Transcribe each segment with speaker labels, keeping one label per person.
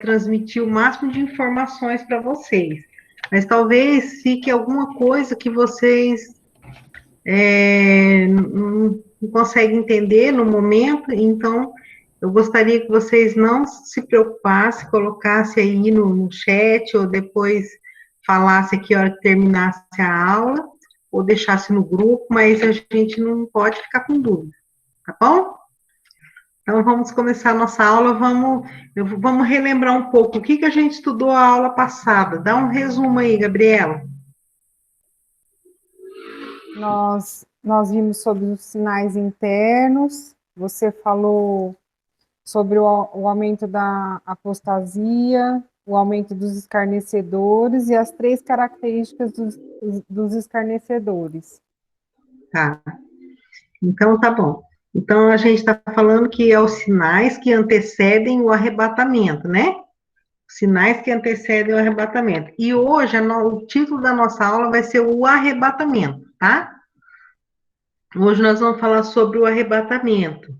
Speaker 1: transmitir o máximo de informações para vocês. Mas talvez fique alguma coisa que vocês não conseguem entender no momento, então eu gostaria que vocês não se preocupassem, colocassem aí no chat, ou depois falasse aqui a hora que terminasse a aula, ou deixasse no grupo, mas a gente não pode ficar com dúvida, tá bom? Então, vamos começar a nossa aula, vamos relembrar um pouco o que a gente estudou a aula passada. Dá um resumo aí, Gabriela.
Speaker 2: Nós vimos sobre os sinais internos, você falou sobre o aumento da apostasia, o aumento dos escarnecedores e as 3 características dos escarnecedores.
Speaker 1: Tá. Então, tá bom. Então, a gente está falando que é os sinais que antecedem o arrebatamento, né? Sinais que antecedem o arrebatamento. E hoje, o título da nossa aula vai ser o arrebatamento, tá? Hoje nós vamos falar sobre o arrebatamento.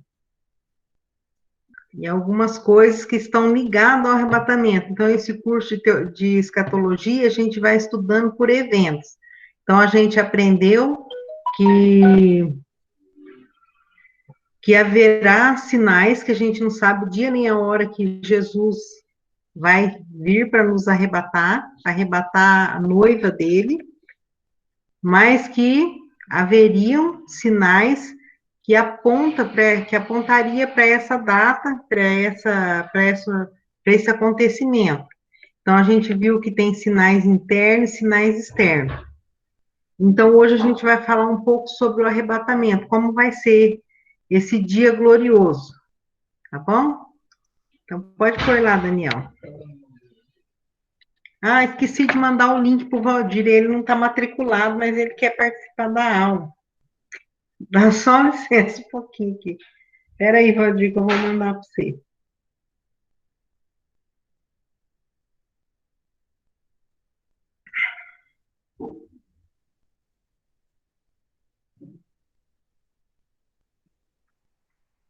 Speaker 1: E algumas coisas que estão ligadas ao arrebatamento. Então, esse curso de escatologia, a gente vai estudando por eventos. Então, a gente aprendeu que haverá sinais que a gente não sabe o dia nem a hora que Jesus vai vir para nos arrebatar a noiva dele, mas que haveriam sinais que apontaria para essa data, para esse acontecimento. Então, a gente viu que tem sinais internos e sinais externos. Então, hoje a gente vai falar um pouco sobre o arrebatamento, como vai ser esse dia glorioso, tá bom? Então, pode pôr lá, Daniel. Ah, esqueci de mandar o link para o Valdir, ele não está matriculado, mas ele quer participar da aula. Dá só licença um pouquinho aqui. Espera aí, Valdir, que eu vou mandar para você.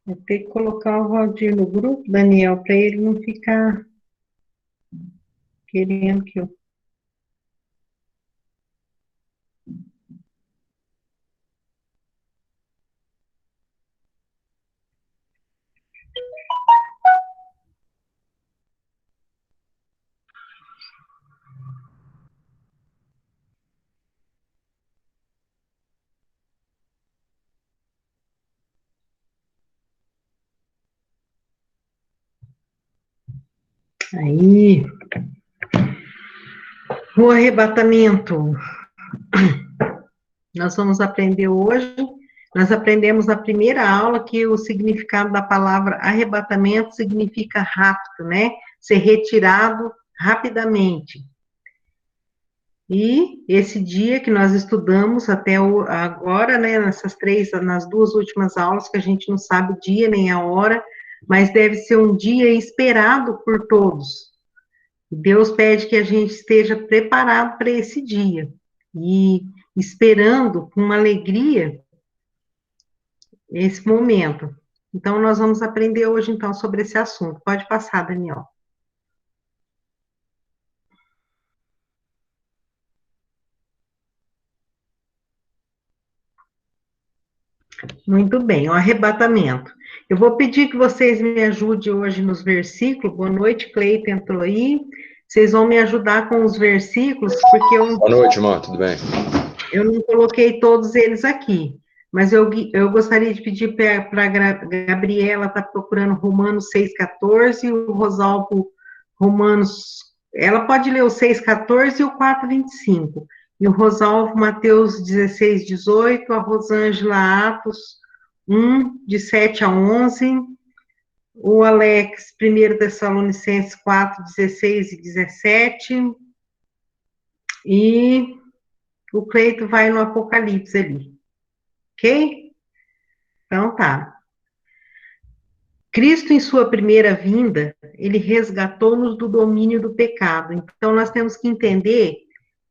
Speaker 1: Vou ter que colocar o Valdir no grupo, Daniel, para ele não ficar querendo que eu... Aí, o arrebatamento. Nós vamos aprender hoje, nós aprendemos na primeira aula que o significado da palavra arrebatamento significa rápido, né? Ser retirado rapidamente. E esse dia que nós estudamos até agora, né, nas 2 últimas aulas, que a gente não sabe o dia nem a hora, mas deve ser um dia esperado por todos. Deus pede que a gente esteja preparado para esse dia e esperando com uma alegria esse momento. Então, nós vamos aprender hoje, então, sobre esse assunto. Pode passar, Daniel. Muito bem, o arrebatamento. Eu vou pedir que vocês me ajudem hoje nos versículos. Boa noite, Cleiton entrou aí. Vocês vão me ajudar com os versículos, porque eu...
Speaker 3: Boa noite, irmã, tudo bem?
Speaker 1: Eu não coloquei todos eles aqui, mas eu gostaria de pedir para a Gabriela, está procurando Romanos 6,14, e o Rosalvo Romanos... Ela pode ler o 6,14 e o 4,25. E o Rosalvo, Mateus 16,18, a Rosângela, Atos 1, de 7 a 11, o Alex, 1 Tessalonicenses 4, 16 e 17, e o Cleito vai no Apocalipse ali, ok? Então tá. Cristo, em sua primeira vinda, ele resgatou-nos do domínio do pecado. Então, nós temos que entender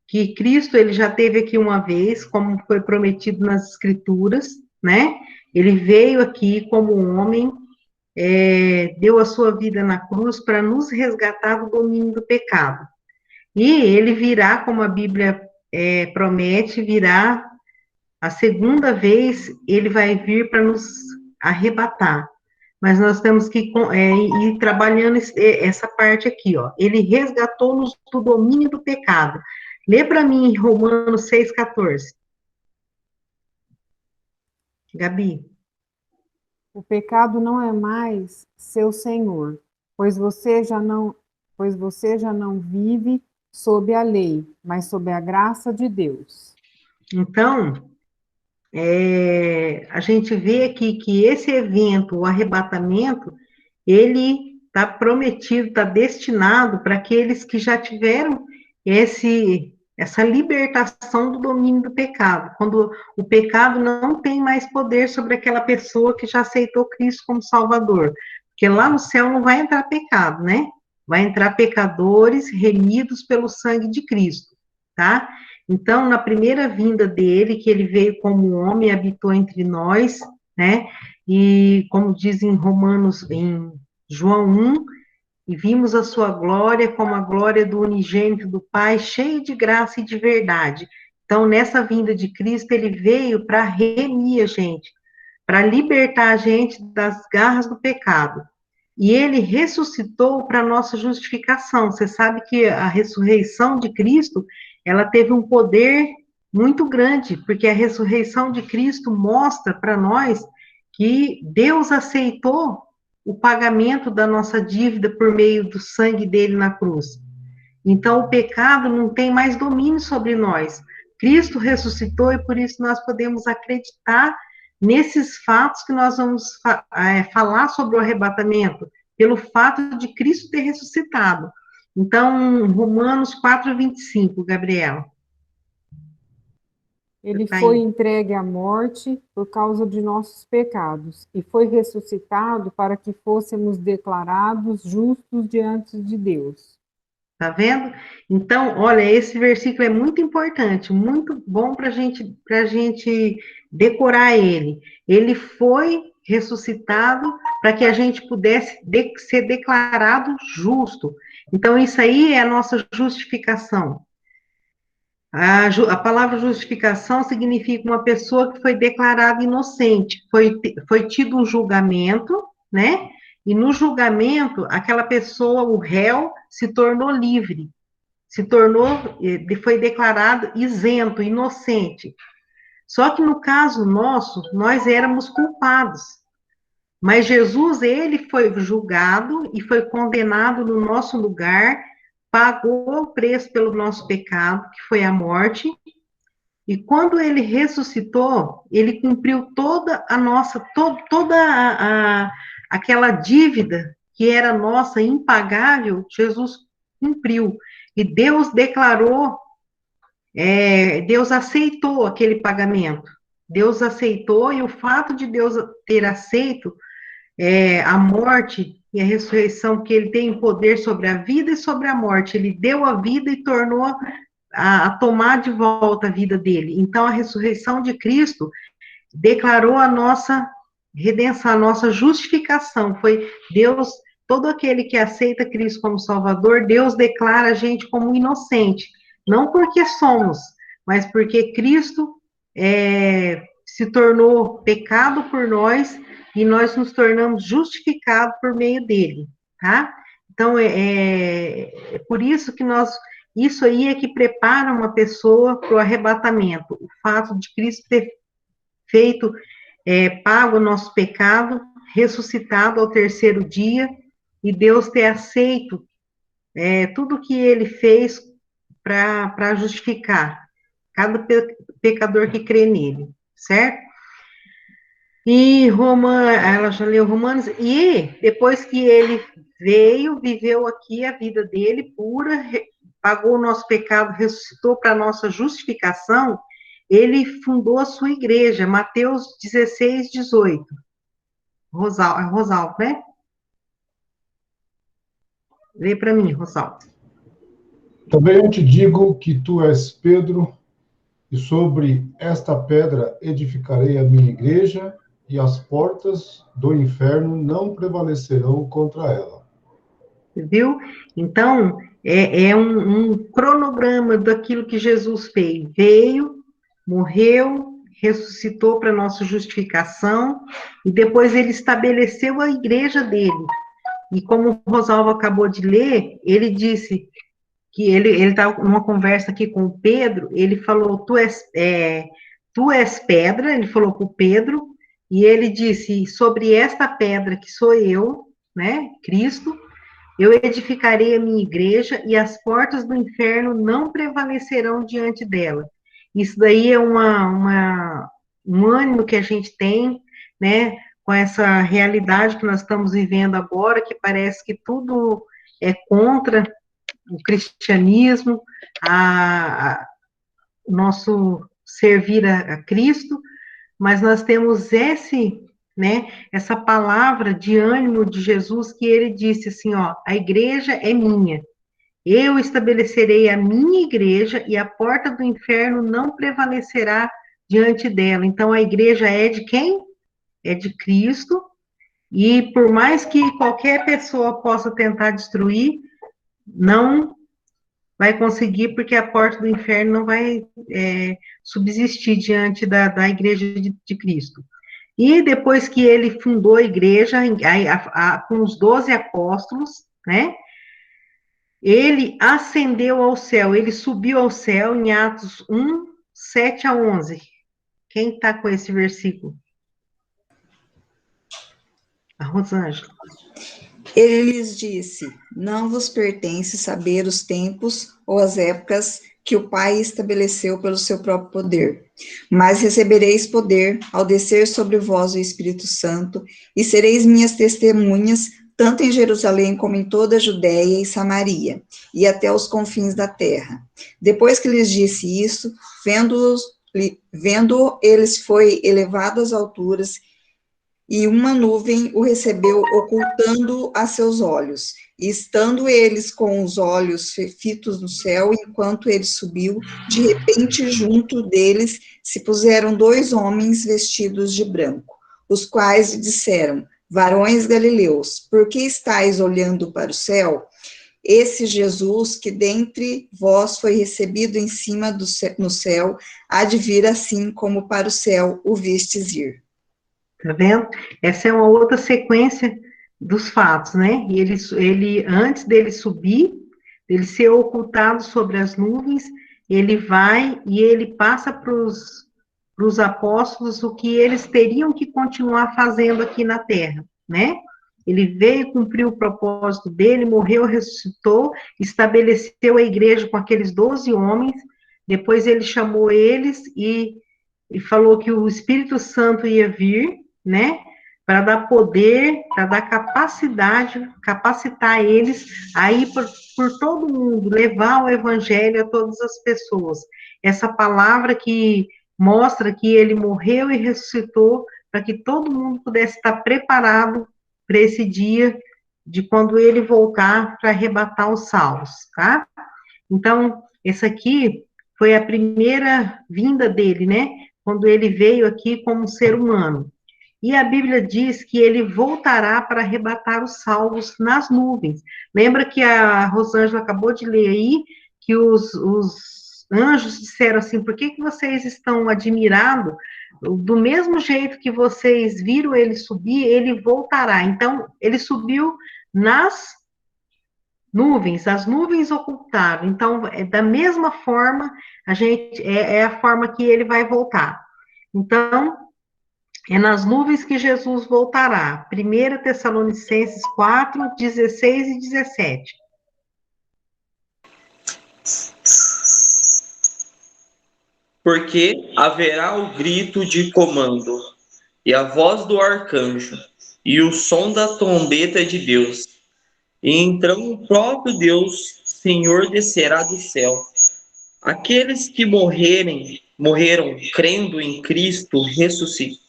Speaker 1: que Cristo, ele já teve aqui uma vez, como foi prometido nas Escrituras, né? Ele veio aqui como homem, deu a sua vida na cruz para nos resgatar do domínio do pecado. E ele virá, como a Bíblia promete, virá a segunda vez, ele vai vir para nos arrebatar. Mas nós temos que ir trabalhando essa parte aqui, ó. Ele resgatou-nos do domínio do pecado. Lê para mim Romanos 6,14. Gabi.
Speaker 2: O pecado não é mais seu senhor, pois você já não vive sob a lei, mas sob a graça de Deus.
Speaker 1: Então, a gente vê aqui que esse evento, o arrebatamento, ele está prometido, está destinado para aqueles que já tiveram essa libertação do domínio do pecado, quando o pecado não tem mais poder sobre aquela pessoa que já aceitou Cristo como Salvador, porque lá no céu não vai entrar pecado, né? Vai entrar pecadores remidos pelo sangue de Cristo, tá? Então, na primeira vinda dele, que ele veio como homem e habitou entre nós, né? E como diz em Romanos, em João 1, e vimos a sua glória como a glória do unigênito do Pai, cheio de graça e de verdade. Então, nessa vinda de Cristo, ele veio para remir a gente, para libertar a gente das garras do pecado. E ele ressuscitou para nossa justificação. Você sabe que a ressurreição de Cristo, ela teve um poder muito grande, porque a ressurreição de Cristo mostra para nós que Deus aceitou o pagamento da nossa dívida por meio do sangue dele na cruz. Então, o pecado não tem mais domínio sobre nós. Cristo ressuscitou e por isso nós podemos acreditar nesses fatos que nós vamos falar sobre o arrebatamento, pelo fato de Cristo ter ressuscitado. Então, Romanos 4:25, Gabriel.
Speaker 2: Ele foi entregue à morte por causa de nossos pecados e foi ressuscitado para que fôssemos declarados justos diante de Deus.
Speaker 1: Tá vendo? Então, olha, esse versículo é muito importante, muito bom para a gente decorar ele. Ele foi ressuscitado para que a gente pudesse ser declarado justo. Então, isso aí é a nossa justificação. A palavra justificação significa uma pessoa que foi declarada inocente, foi tido um julgamento, né? E no julgamento, aquela pessoa, o réu, se tornou livre, foi declarado isento, inocente. Só que no caso nosso, nós éramos culpados. Mas Jesus, ele foi julgado e foi condenado no nosso lugar, pagou o preço pelo nosso pecado, que foi a morte, e quando ele ressuscitou, ele cumpriu toda a nossa, toda aquela dívida que era nossa, impagável, Jesus cumpriu. E Deus declarou, Deus aceitou aquele pagamento. Deus aceitou, e o fato de Deus ter aceito a morte e a ressurreição, que ele tem poder sobre a vida e sobre a morte, ele deu a vida e tornou a tomar de volta a vida dele. Então, a ressurreição de Cristo declarou a nossa redenção, a nossa justificação. Foi Deus, todo aquele que aceita Cristo como Salvador, Deus declara a gente como inocente. Não porque somos, mas porque Cristo se tornou pecado por nós e nós nos tornamos justificados por meio dele, tá? Então, é por isso que isso aí é que prepara uma pessoa para o arrebatamento. O fato de Cristo ter feito, pago o nosso pecado, ressuscitado ao terceiro dia, e Deus ter aceito tudo que ele fez para justificar cada pecador que crê nele, certo? E ela já leu Romanos, e depois que ele veio, viveu aqui a vida dele pura, pagou o nosso pecado, ressuscitou para a nossa justificação, ele fundou a sua igreja, Mateus 16:18. Rosalvo, né? Lê para mim, Rosalvo.
Speaker 3: Também eu te digo que tu és Pedro, e sobre esta pedra edificarei a minha igreja, e as portas do inferno não prevalecerão contra ela.
Speaker 1: Viu? Então, é um cronograma daquilo que Jesus fez. Veio, morreu, ressuscitou para nossa justificação, e depois ele estabeleceu a igreja dele. E como o Rosalvo acabou de ler, ele disse que ele está numa conversa aqui com o Pedro, ele falou, tu és pedra, ele falou para o Pedro, e ele disse, sobre esta pedra que sou eu, né, Cristo, eu edificarei a minha igreja e as portas do inferno não prevalecerão diante dela. Isso daí é um ânimo que a gente tem, né, com essa realidade que nós estamos vivendo agora, que parece que tudo é contra o cristianismo, o nosso servir a Cristo, mas nós temos essa palavra de ânimo de Jesus que ele disse assim, ó, a igreja é minha, eu estabelecerei a minha igreja e a porta do inferno não prevalecerá diante dela. Então a igreja é de quem? É de Cristo, e por mais que qualquer pessoa possa tentar destruir, não vai conseguir, porque a porta do inferno não vai subsistir diante da igreja de Cristo. E depois que ele fundou a igreja, com os 12 apóstolos, né? Ele ascendeu ao céu, ele subiu ao céu em Atos 1, 7 a 11. Quem está com esse versículo? A Rosângela.
Speaker 4: Ele lhes disse, não vos pertence saber os tempos ou as épocas que o Pai estabeleceu pelo seu próprio poder, mas recebereis poder ao descer sobre vós o Espírito Santo, e sereis minhas testemunhas, tanto em Jerusalém como em toda a Judéia e Samaria, e até os confins da terra. Depois que lhes disse isso, vendo eles foi elevado às alturas, e uma nuvem o recebeu, ocultando a seus olhos. E estando eles com os olhos fitos no céu, enquanto ele subiu, de repente, junto deles, se puseram 2 homens vestidos de branco, os quais lhe disseram, varões galileus, por que estáis olhando para o céu? Esse Jesus, que dentre vós foi recebido em cima no céu, há de vir assim como para o céu o vistes ir.
Speaker 1: Tá vendo? Essa é uma outra sequência dos fatos, né? E ele antes dele subir, ele ser ocultado sobre as nuvens, ele vai e ele passa para os apóstolos o que eles teriam que continuar fazendo aqui na terra, né? Ele veio cumprir o propósito dele, morreu, ressuscitou, estabeleceu a igreja com aqueles 12 homens, depois ele chamou eles e falou que o Espírito Santo ia vir, né, para dar poder, para dar capacidade, capacitar eles a ir por todo mundo, levar o evangelho a todas as pessoas. Essa palavra que mostra que ele morreu e ressuscitou para que todo mundo pudesse estar preparado para esse dia de quando ele voltar para arrebatar os salvos, tá? Então, essa aqui foi a primeira vinda dele, né? Quando ele veio aqui como ser humano. E a Bíblia diz que ele voltará para arrebatar os salvos nas nuvens. Lembra que a Rosângela acabou de ler aí, que os anjos disseram assim, por que vocês estão admirados? Do mesmo jeito que vocês viram ele subir, ele voltará. Então, ele subiu nas nuvens, as nuvens ocultaram. Então, da mesma forma, é a forma que ele vai voltar. Então, é nas nuvens que Jesus voltará. 1 Tessalonicenses 4, 16 e 17.
Speaker 5: Porque haverá o grito de comando, e a voz do arcanjo, e o som da trombeta de Deus. E então o próprio Deus, Senhor, descerá do céu. Aqueles que morreram crendo em Cristo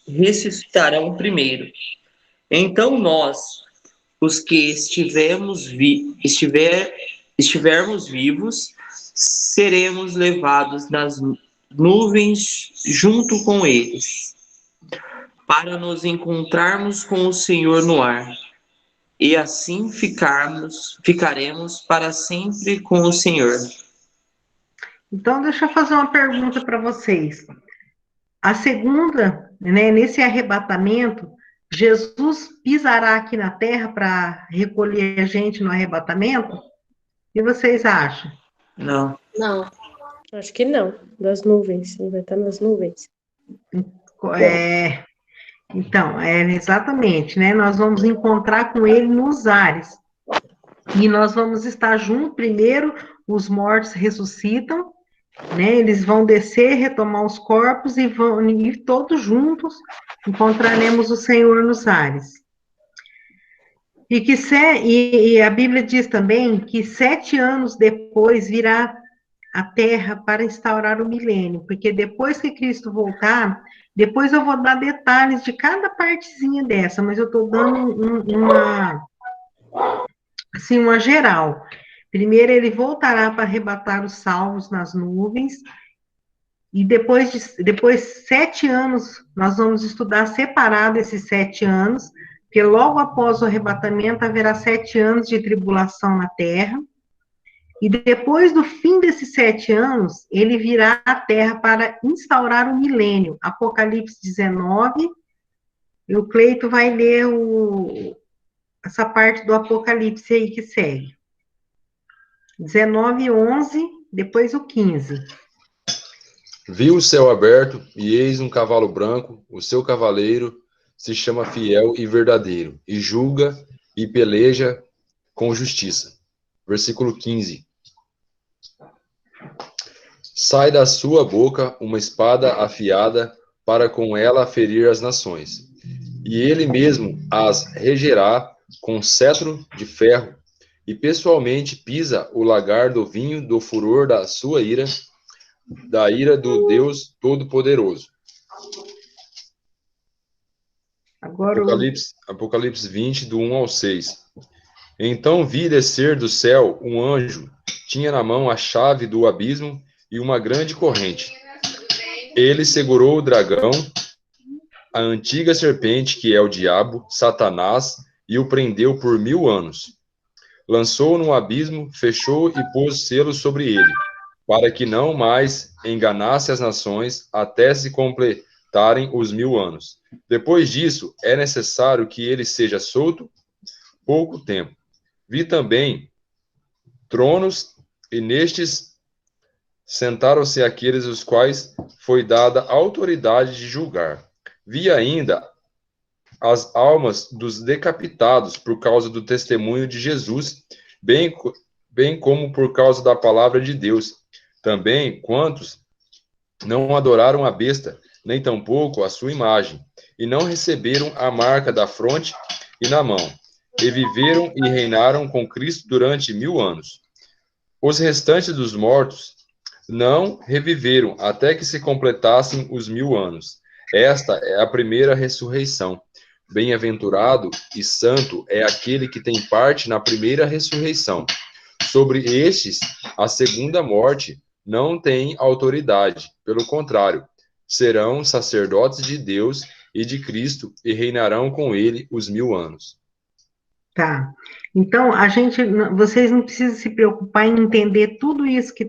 Speaker 5: ressuscitarão primeiro. Então nós, os que estivermos vivos, seremos levados nas nuvens junto com eles, para nos encontrarmos com o Senhor no ar, e assim ficaremos para sempre com o Senhor.
Speaker 1: Então, deixa eu fazer uma pergunta para vocês. A segunda, né, nesse arrebatamento, Jesus pisará aqui na terra para recolher a gente no arrebatamento? O que vocês acham?
Speaker 5: Não.
Speaker 6: Não, acho que não. Das nuvens, ele vai estar nas nuvens.
Speaker 1: Então, exatamente, né? Nós vamos encontrar com ele nos ares. E nós vamos estar juntos. Primeiro, os mortos ressuscitam, né? Eles vão descer, retomar os corpos e vão ir todos juntos, encontraremos o Senhor nos ares. E a Bíblia diz também que 7 anos depois virá a terra para instaurar o milênio, porque depois que Cristo voltar, depois eu vou dar detalhes de cada partezinha dessa, mas eu estou dando uma geral. Primeiro, ele voltará para arrebatar os salvos nas nuvens, e depois 7 anos, nós vamos estudar separado esses 7 anos, porque logo após o arrebatamento haverá 7 anos de tribulação na terra, e depois do fim desses 7 anos, ele virá à terra para instaurar o milênio. Apocalipse 19, e o Cleito vai ler essa parte do Apocalipse aí que segue. 19, 11, depois o 15.
Speaker 7: Vi o céu aberto, e eis um cavalo branco, o seu cavaleiro se chama Fiel e Verdadeiro, e julga e peleja com justiça. Versículo 15. Sai da sua boca uma espada afiada, para com ela ferir as nações. E ele mesmo as regerá com cetro de ferro, e pessoalmente pisa o lagar do vinho do furor da sua ira, da ira do Deus Todo-Poderoso.
Speaker 1: Agora
Speaker 7: Apocalipse 20, do 1 ao 6. Então vi descer do céu um anjo, tinha na mão a chave do abismo e uma grande corrente. Ele segurou o dragão, a antiga serpente, que é o diabo, Satanás, e o prendeu por 1000 anos. Lançou-o no abismo, fechou e pôs selo sobre ele, para que não mais enganasse as nações até se completarem os 1000 anos. Depois disso, é necessário que ele seja solto pouco tempo. Vi também tronos, e nestes sentaram-se aqueles os quais foi dada autoridade de julgar. Vi ainda as almas dos decapitados por causa do testemunho de Jesus, bem como por causa da palavra de Deus. Também quantos não adoraram a besta, nem tampouco a sua imagem, e não receberam a marca da fronte e na mão, e viveram e reinaram com Cristo durante 1000 anos. Os restantes dos mortos não reviveram até que se completassem os 1000 anos. Esta é a primeira ressurreição. Bem-aventurado e santo é aquele que tem parte na primeira ressurreição. Sobre estes, a segunda morte não tem autoridade. Pelo contrário, serão sacerdotes de Deus e de Cristo e reinarão com ele os 1000 anos.
Speaker 1: Tá. Então, vocês não precisam se preocupar em entender tudo isso que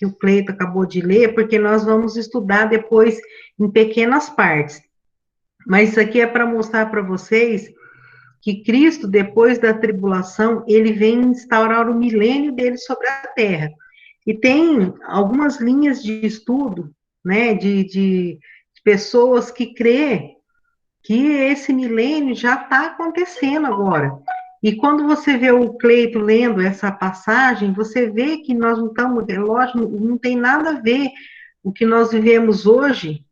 Speaker 1: o Cleito acabou de ler, porque nós vamos estudar depois em pequenas partes. Mas isso aqui é para mostrar para vocês que Cristo, depois da tribulação, ele vem instaurar o milênio dele sobre a terra. E tem algumas linhas de estudo, né, de pessoas que crê que esse milênio já está acontecendo agora. E quando você vê o Cleito lendo essa passagem, você vê que nós não estamos, lógico, não tem nada a ver o que nós vivemos hoje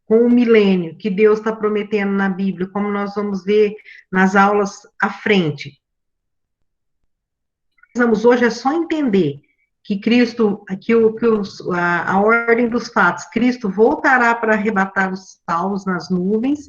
Speaker 1: com o milênio que Deus está prometendo na Bíblia, como nós vamos ver nas aulas à frente. Precisamos hoje é só entender que Cristo, a ordem dos fatos, Cristo voltará para arrebatar os salvos nas nuvens,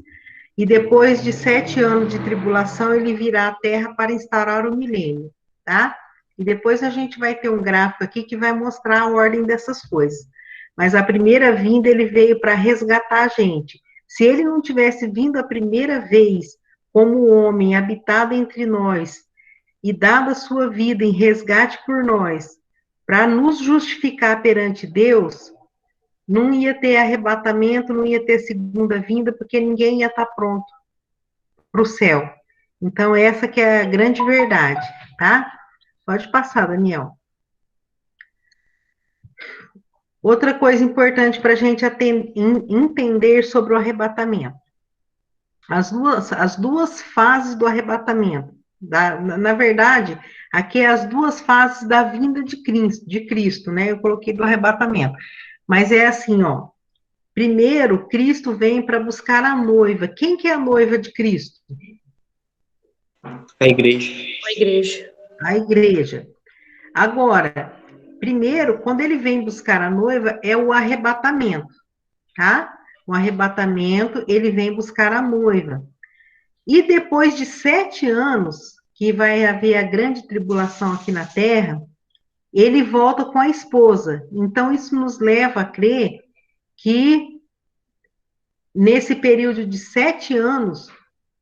Speaker 1: e depois de 7 anos de tribulação, ele virá à terra para instaurar o milênio, tá? E depois a gente vai ter um gráfico aqui que vai mostrar a ordem dessas coisas. Mas a primeira vinda, ele veio para resgatar a gente. Se ele não tivesse vindo a primeira vez como homem, habitado entre nós, e dado a sua vida em resgate por nós, para nos justificar perante Deus, não ia ter arrebatamento, não ia ter segunda vinda, porque ninguém ia estar pronto para o céu. Então, essa que é a grande verdade, tá? Pode passar, Daniel. Outra coisa importante para a gente entender sobre o arrebatamento. As duas fases do arrebatamento. Na verdade, aqui é as duas fases da vinda de Cristo, né? Eu coloquei do arrebatamento. Mas é assim, ó. Primeiro, Cristo vem para buscar a noiva. Quem que é a noiva de Cristo?
Speaker 5: A igreja.
Speaker 6: A igreja.
Speaker 1: A igreja. Agora, primeiro, quando ele vem buscar a noiva, é o arrebatamento, tá? O arrebatamento, ele vem buscar a noiva. E depois de 7 anos, que vai haver a grande tribulação aqui na Terra, ele volta com a esposa. Então, isso nos leva a crer que nesse período de 7 anos,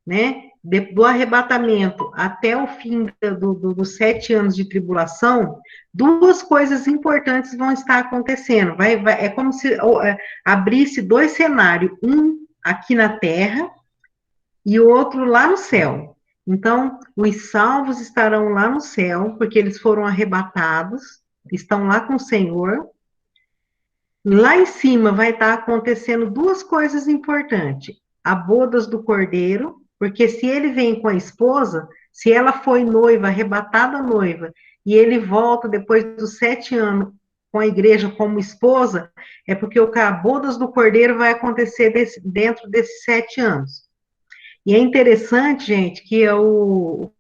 Speaker 1: né, do arrebatamento até o fim dos 7 anos de tribulação, duas coisas importantes vão estar acontecendo. É como se abrisse 2 cenários, um aqui na Terra e o outro lá no céu. Então, os salvos estarão lá no céu, porque eles foram arrebatados, estão lá com o Senhor. Lá em cima vai estar acontecendo 2 coisas importantes. A bodas do cordeiro, porque se ele vem com a esposa, se ela foi noiva, arrebatada noiva, e ele volta depois dos 7 anos com a igreja como esposa, é porque o bodas do cordeiro vai acontecer dentro desses 7 anos. E é interessante, gente, que uma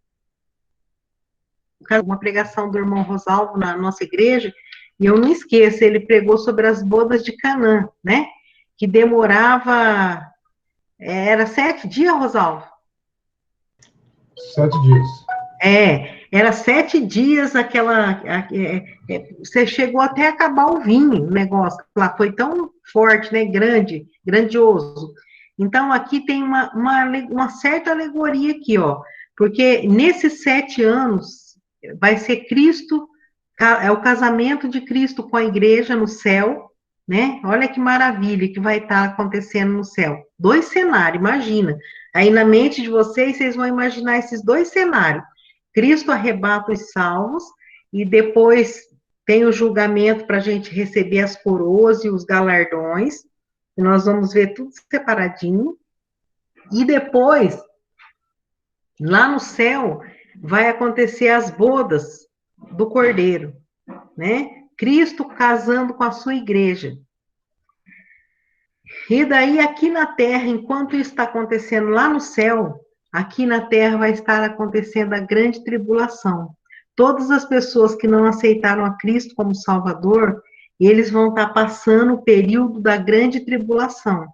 Speaker 1: pregação do irmão Rosalvo na nossa igreja, e eu não esqueço, ele pregou sobre as bodas de Canaã, né? Que demorava, era 7 dias, Rosalvo?
Speaker 3: 7 dias.
Speaker 1: Era 7 dias você chegou até a acabar o vinho, o negócio lá, foi tão forte, né? Grandioso. Então, aqui tem uma certa alegoria aqui, ó, porque nesses 7 anos vai ser Cristo, é o casamento de Cristo com a igreja no céu, né? Olha que maravilha que vai estar acontecendo no céu. 2 cenários, imagina. Aí na mente de vocês vão imaginar esses 2 cenários. Cristo arrebata os salvos e depois tem o julgamento para a gente receber as coroas e os galardões. E nós vamos ver tudo separadinho. E depois, lá no céu, vai acontecer as bodas do Cordeiro, né? Cristo casando com a sua igreja. E daí, aqui na terra, enquanto isso está acontecendo lá no céu, aqui na terra vai estar acontecendo a grande tribulação. Todas as pessoas que não aceitaram a Cristo como Salvador, eles vão estar passando o período da grande tribulação.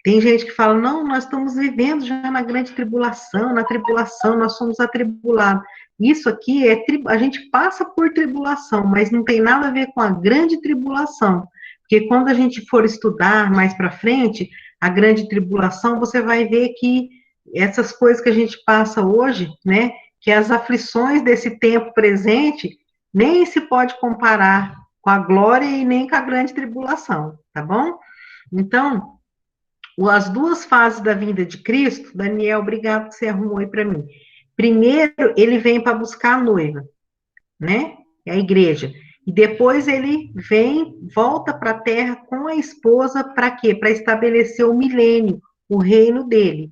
Speaker 1: Tem gente que fala, não, nós estamos vivendo já na grande tribulação, na tribulação, nós somos atribulados. Isso aqui a gente passa por tribulação, mas não tem nada a ver com a grande tribulação. Porque quando a gente for estudar mais para frente, a grande tribulação, você vai ver que essas coisas que a gente passa hoje, né, que as aflições desse tempo presente, nem se pode comparar com a glória e nem com a grande tribulação, tá bom? Então, as 2 fases da vinda de Cristo, Daniel, obrigado que você arrumou aí para mim. Primeiro, ele vem para buscar a noiva, né? É a igreja. E depois ele volta para a terra com a esposa, para quê? Para estabelecer o milênio, o reino dele.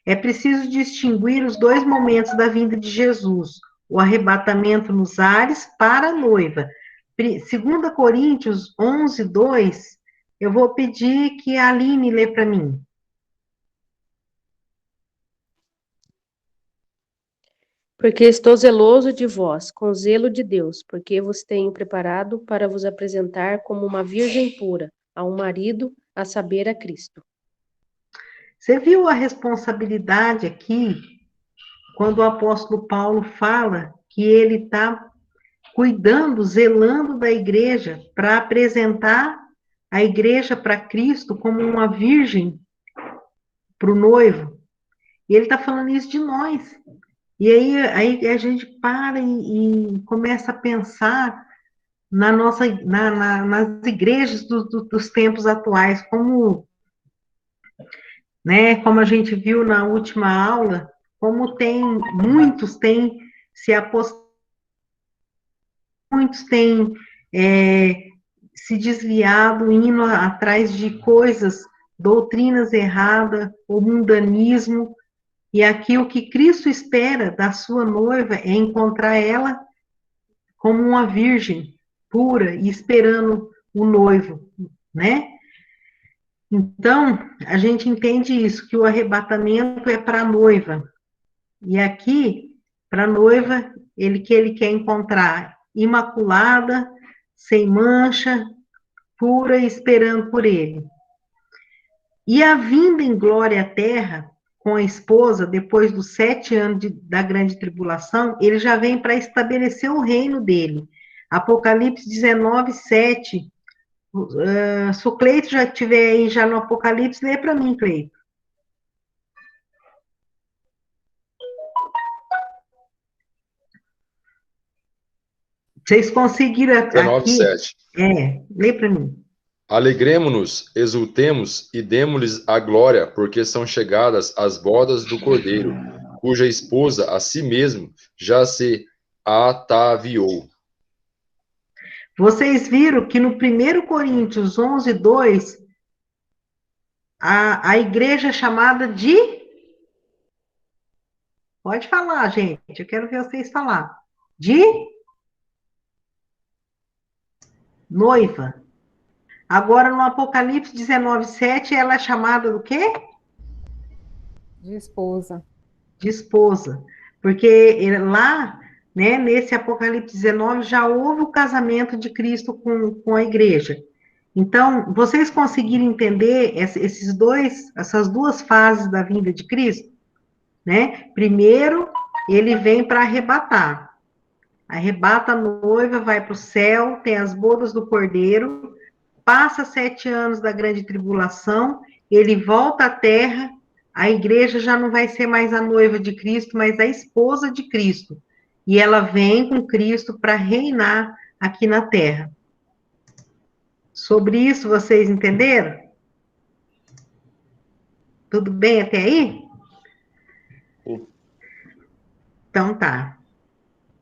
Speaker 1: É preciso distinguir os 2 momentos da vinda de Jesus: o arrebatamento nos ares para a noiva. 2 Coríntios 11, 2, eu vou pedir que a Aline lê para mim.
Speaker 6: Porque estou zeloso de vós, com zelo de Deus, porque vos tenho preparado para vos apresentar como uma virgem pura, a um marido, a saber, a Cristo.
Speaker 1: Você viu a responsabilidade aqui, quando o apóstolo Paulo fala que ele está cuidando, zelando da igreja para apresentar a igreja para Cristo como uma virgem para o noivo. E ele está falando isso de nós. E aí a gente para e começa a pensar nas igrejas dos tempos atuais, como, né, como a gente viu na última aula, como muitos têm se apostado, muitos têm se desviado, indo atrás de coisas, doutrinas erradas, o mundanismo, e aqui o que Cristo espera da sua noiva é encontrar ela como uma virgem pura e esperando o noivo, né? Então, a gente entende isso, que o arrebatamento é para a noiva. E aqui, para a noiva, ele quer encontrar imaculada, sem mancha, pura e esperando por ele. E a vinda em glória à terra, com a esposa, depois dos 7 anos da grande tribulação, ele já vem para estabelecer o reino dele. Apocalipse 19, 7. Se o Cleito já estiver aí já no Apocalipse, lê para mim, Cleito. Vocês conseguiram
Speaker 7: 19,
Speaker 1: aqui?
Speaker 7: 7.
Speaker 1: Lê para mim.
Speaker 7: Alegremo-nos, exultemos e demos-lhes a glória, porque são chegadas as bodas do Cordeiro, cuja esposa a si mesmo já se ataviou.
Speaker 1: Vocês viram que no 1 Coríntios 11, 2, a igreja é chamada de... Pode falar, gente, eu quero ver vocês falar. De noiva. Agora, no Apocalipse 19, 7, ela é chamada do quê?
Speaker 2: De esposa.
Speaker 1: De esposa. Porque lá, né, nesse Apocalipse 19, já houve o casamento de Cristo com a igreja. Então, vocês conseguiram entender essas duas fases da vinda de Cristo? Né? Primeiro, ele vem para arrebatar. Arrebata a noiva, vai para o céu, tem as bodas do Cordeiro, passa 7 anos da grande tribulação, ele volta à terra, a igreja já não vai ser mais a noiva de Cristo, mas a esposa de Cristo. E ela vem com Cristo para reinar aqui na terra. Sobre isso, vocês entenderam? Tudo bem até aí? Então tá.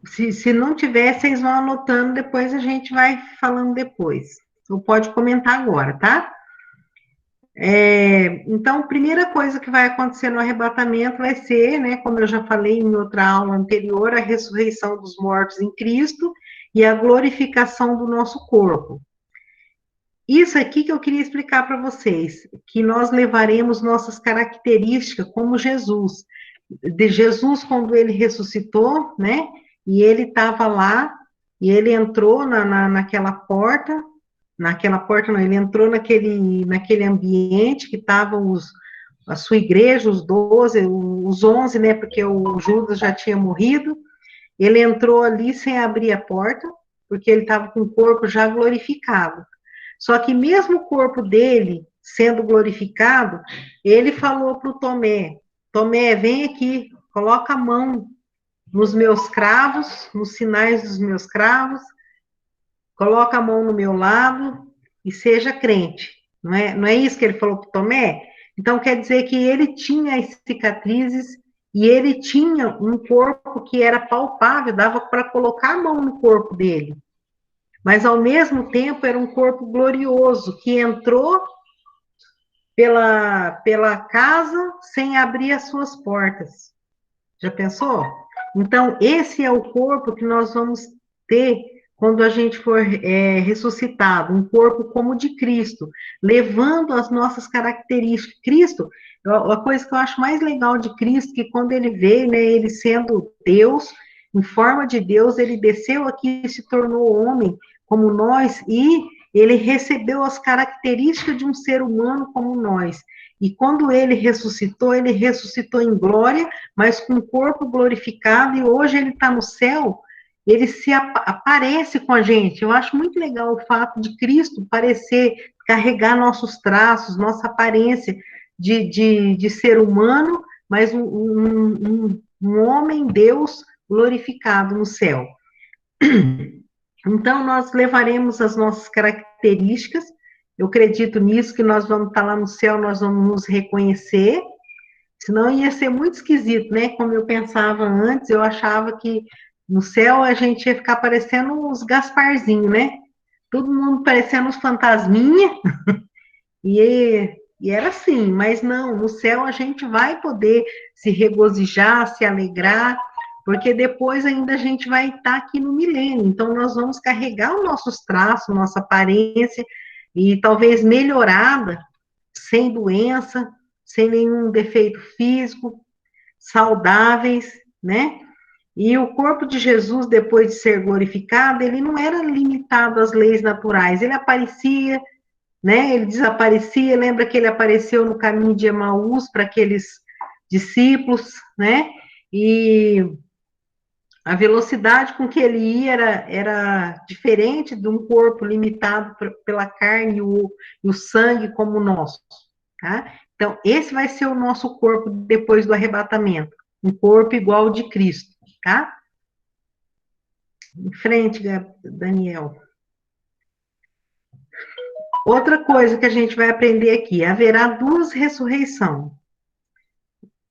Speaker 1: Se não tiver, vocês vão anotando, depois a gente vai falando depois. Ou pode comentar agora, tá? Então, a primeira coisa que vai acontecer no arrebatamento vai ser, né, como eu já falei em outra aula anterior, a ressurreição dos mortos em Cristo e a glorificação do nosso corpo. Isso aqui que eu queria explicar para vocês, que nós levaremos nossas características como Jesus. De Jesus, quando ele ressuscitou, né, e ele estava lá, e ele entrou naquela porta não, ele entrou naquele ambiente que estavam a sua igreja, os 12, os 11, né, porque o Judas já tinha morrido, ele entrou ali sem abrir a porta, porque ele estava com o corpo já glorificado. Só que mesmo o corpo dele sendo glorificado, ele falou para o Tomé, Tomé, vem aqui, coloca a mão nos meus cravos, nos sinais dos meus cravos, coloca a mão no meu lado e seja crente. Não é isso que ele falou para Tomé? Então, quer dizer que ele tinha as cicatrizes e ele tinha um corpo que era palpável, dava para colocar a mão no corpo dele. Mas, ao mesmo tempo, era um corpo glorioso, que entrou pela casa sem abrir as suas portas. Já pensou? Então, esse é o corpo que nós vamos ter quando a gente for ressuscitado, um corpo como o de Cristo, levando as nossas características. Cristo, a coisa que eu acho mais legal de Cristo, que quando ele veio, né, ele sendo Deus, em forma de Deus, ele desceu aqui e se tornou homem, como nós, e ele recebeu as características de um ser humano como nós. E quando ele ressuscitou em glória, mas com o corpo glorificado, e hoje ele está no céu, ele aparece com a gente. Eu acho muito legal o fato de Cristo parecer, carregar nossos traços, nossa aparência de ser humano, mas um homem, Deus, glorificado no céu. Então, nós levaremos as nossas características, eu acredito nisso, que nós vamos estar lá no céu, nós vamos nos reconhecer, senão ia ser muito esquisito, né? Como eu pensava antes, eu achava que no céu a gente ia ficar parecendo os Gasparzinho, né? Todo mundo parecendo os fantasminha, e era assim, mas não, no céu a gente vai poder se regozijar, se alegrar, porque depois ainda a gente vai estar aqui no milênio, então nós vamos carregar os nossos traços, nossa aparência, e talvez melhorada, sem doença, sem nenhum defeito físico, saudáveis, né? E o corpo de Jesus, depois de ser glorificado, ele não era limitado às leis naturais, ele aparecia, né? Ele desaparecia, lembra que ele apareceu no caminho de Emaús para aqueles discípulos, né? E a velocidade com que ele ia era diferente de um corpo limitado pela carne e o sangue como o nosso, tá? Então, esse vai ser o nosso corpo depois do arrebatamento, um corpo igual ao de Cristo, tá? Em frente, Daniel. Outra coisa que a gente vai aprender aqui, haverá duas ressurreições.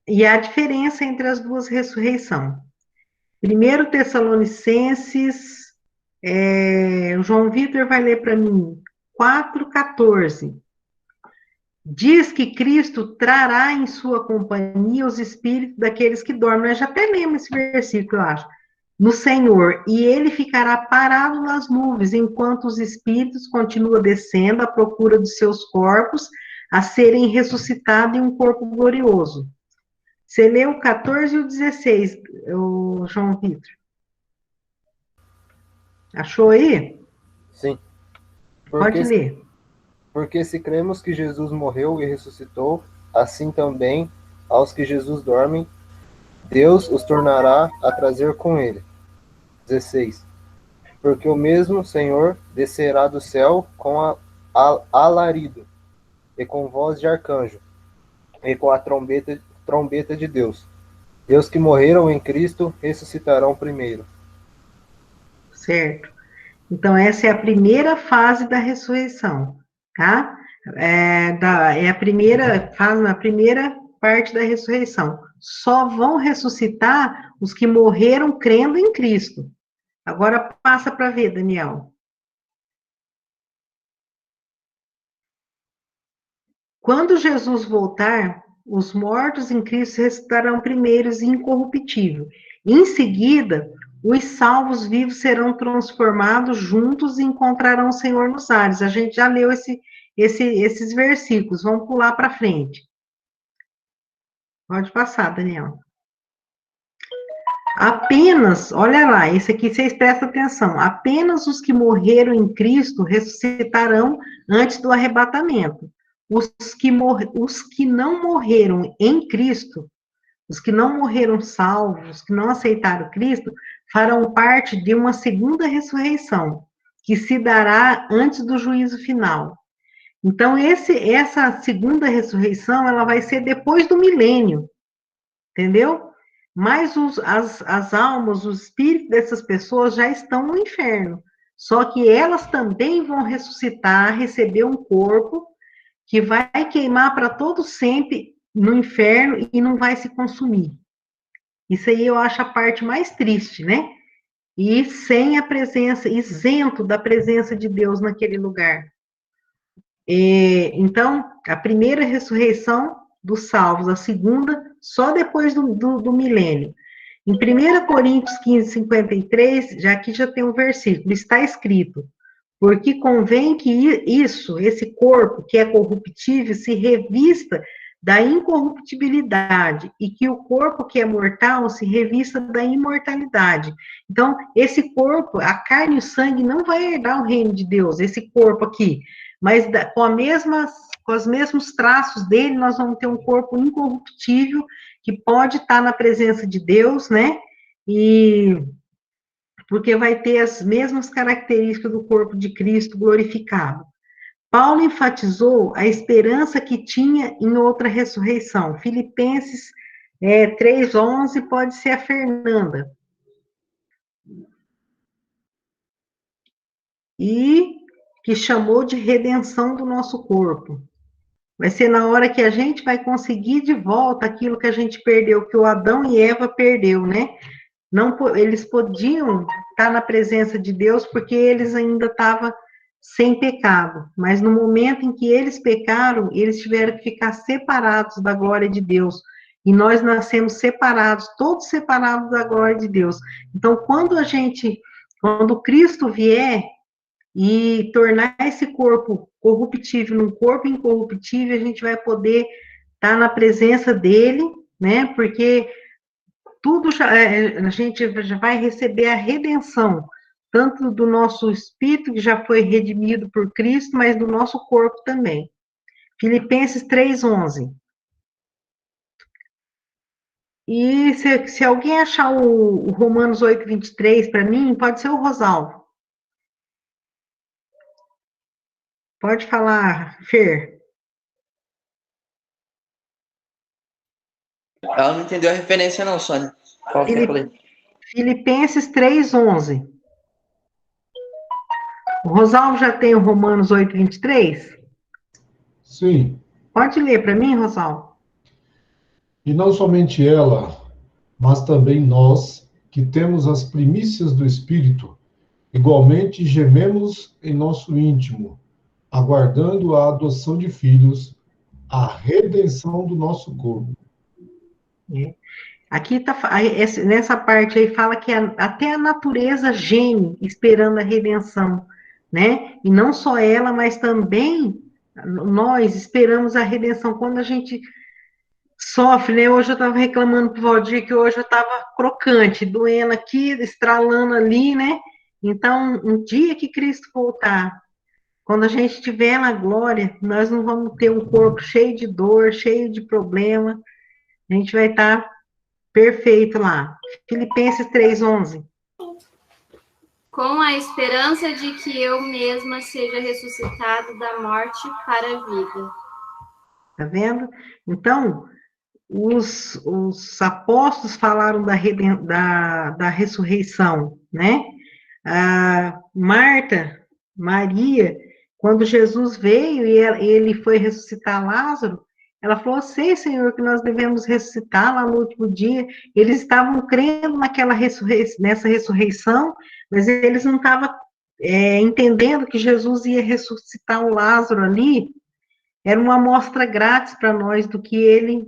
Speaker 1: E a diferença entre as duas ressurreições. 1 Tessalonicenses, o João Vitor vai ler para mim, 4,14. Diz que Cristo trará em sua companhia os espíritos daqueles que dormem. Nós já até lemos esse versículo, eu acho. No Senhor, e ele ficará parado nas nuvens, enquanto os espíritos continuam descendo à procura dos seus corpos, a serem ressuscitados em um corpo glorioso. Você leu o 14 e o 16, o João Vitor. Achou aí?
Speaker 8: Sim.
Speaker 1: Pode ler.
Speaker 8: Porque se cremos que Jesus morreu e ressuscitou, assim também aos que Jesus dormem, Deus os tornará a trazer com ele. 16. Porque o mesmo Senhor descerá do céu com alarido, e com voz de arcanjo, e com a trombeta de Deus. E os que morreram em Cristo ressuscitarão primeiro.
Speaker 1: Certo. Então, essa é a primeira fase da ressurreição, tá? É a primeira fase, a primeira parte da ressurreição. Só vão ressuscitar os que morreram crendo em Cristo. Agora passa para ver, Daniel. Quando Jesus voltar, os mortos em Cristo ressuscitarão primeiros incorruptível. Em seguida, os salvos vivos serão transformados juntos e encontrarão o Senhor nos ares. A gente já leu esses versículos. Vamos pular para frente. Pode passar, Daniel. Apenas, olha lá, esse aqui vocês prestam atenção. Apenas os que morreram em Cristo ressuscitarão antes do arrebatamento. Os que não morreram em Cristo, os que não morreram salvos, os que não aceitaram Cristo, farão parte de uma segunda ressurreição, que se dará antes do juízo final. Então, essa segunda ressurreição, ela vai ser depois do milênio, entendeu? Mas as almas, os espíritos dessas pessoas já estão no inferno, só que elas também vão ressuscitar, receber um corpo que vai queimar para todo sempre no inferno e não vai se consumir. Isso aí eu acho a parte mais triste, né? E sem a presença, isento da presença de Deus naquele lugar. Então, a primeira ressurreição dos salvos, a segunda, só depois do milênio. Em 1 Coríntios 15, 53, aqui já tem um versículo, está escrito: porque convém que esse corpo que é corruptível se revista da incorruptibilidade e que o corpo que é mortal se revista da imortalidade. Então, esse corpo, a carne e o sangue não vai herdar o reino de Deus, esse corpo aqui, mas com os mesmos traços dele, nós vamos ter um corpo incorruptível que pode estar na presença de Deus, né? E porque vai ter as mesmas características do corpo de Cristo glorificado. Paulo enfatizou a esperança que tinha em outra ressurreição. Filipenses 3:11 pode ser a Fernanda. E que chamou de redenção do nosso corpo. Vai ser na hora que a gente vai conseguir de volta aquilo que a gente perdeu, que o Adão e Eva perdeu, né? Não, eles podiam estar na presença de Deus porque eles ainda estavam sem pecado, mas no momento em que eles pecaram, eles tiveram que ficar separados da glória de Deus, e nós nascemos separados, todos separados da glória de Deus. Então, quando Cristo vier e tornar esse corpo corruptível num corpo incorruptível, a gente vai poder estar na presença dele, né? Porque tudo a gente já vai receber a redenção, tanto do nosso espírito, que já foi redimido por Cristo, mas do nosso corpo também. Filipenses 3:11. E se alguém achar o Romanos 8:23 para mim, pode ser o Rosalvo. Pode falar, Fer.
Speaker 5: Ela não entendeu a referência não, Sônia. Qual que eu falei?
Speaker 1: Filipenses 3:11. O Rosalvo já tem o Romanos 8:23?
Speaker 3: Sim.
Speaker 1: Pode ler para mim, Rosalvo?
Speaker 3: E não somente ela, mas também nós, que temos as primícias do Espírito, igualmente gememos em nosso íntimo, aguardando a adoção de filhos, a redenção do nosso corpo.
Speaker 1: Aqui nessa parte aí fala que até a natureza geme esperando a redenção, né? E não só ela, mas também nós esperamos a redenção quando a gente sofre, né? Hoje eu estava reclamando pro Valdir que hoje eu estava crocante, doendo aqui, estralando ali, né? Então, um dia que Cristo voltar, quando a gente estiver na glória, nós não vamos ter um corpo cheio de dor, cheio de problema, a gente vai estar perfeito lá. Filipenses 3:11.
Speaker 9: Com a esperança de que eu mesma seja ressuscitado da morte para a vida.
Speaker 1: Tá vendo? Então, os apóstolos falaram da ressurreição, né? Maria, quando Jesus veio e ele foi ressuscitar Lázaro, ela falou, sei, Senhor, que nós devemos ressuscitar lá no último dia. Eles estavam crendo nessa ressurreição, mas eles não estavam entendendo que Jesus ia ressuscitar o Lázaro ali. Era uma amostra grátis para nós do que ele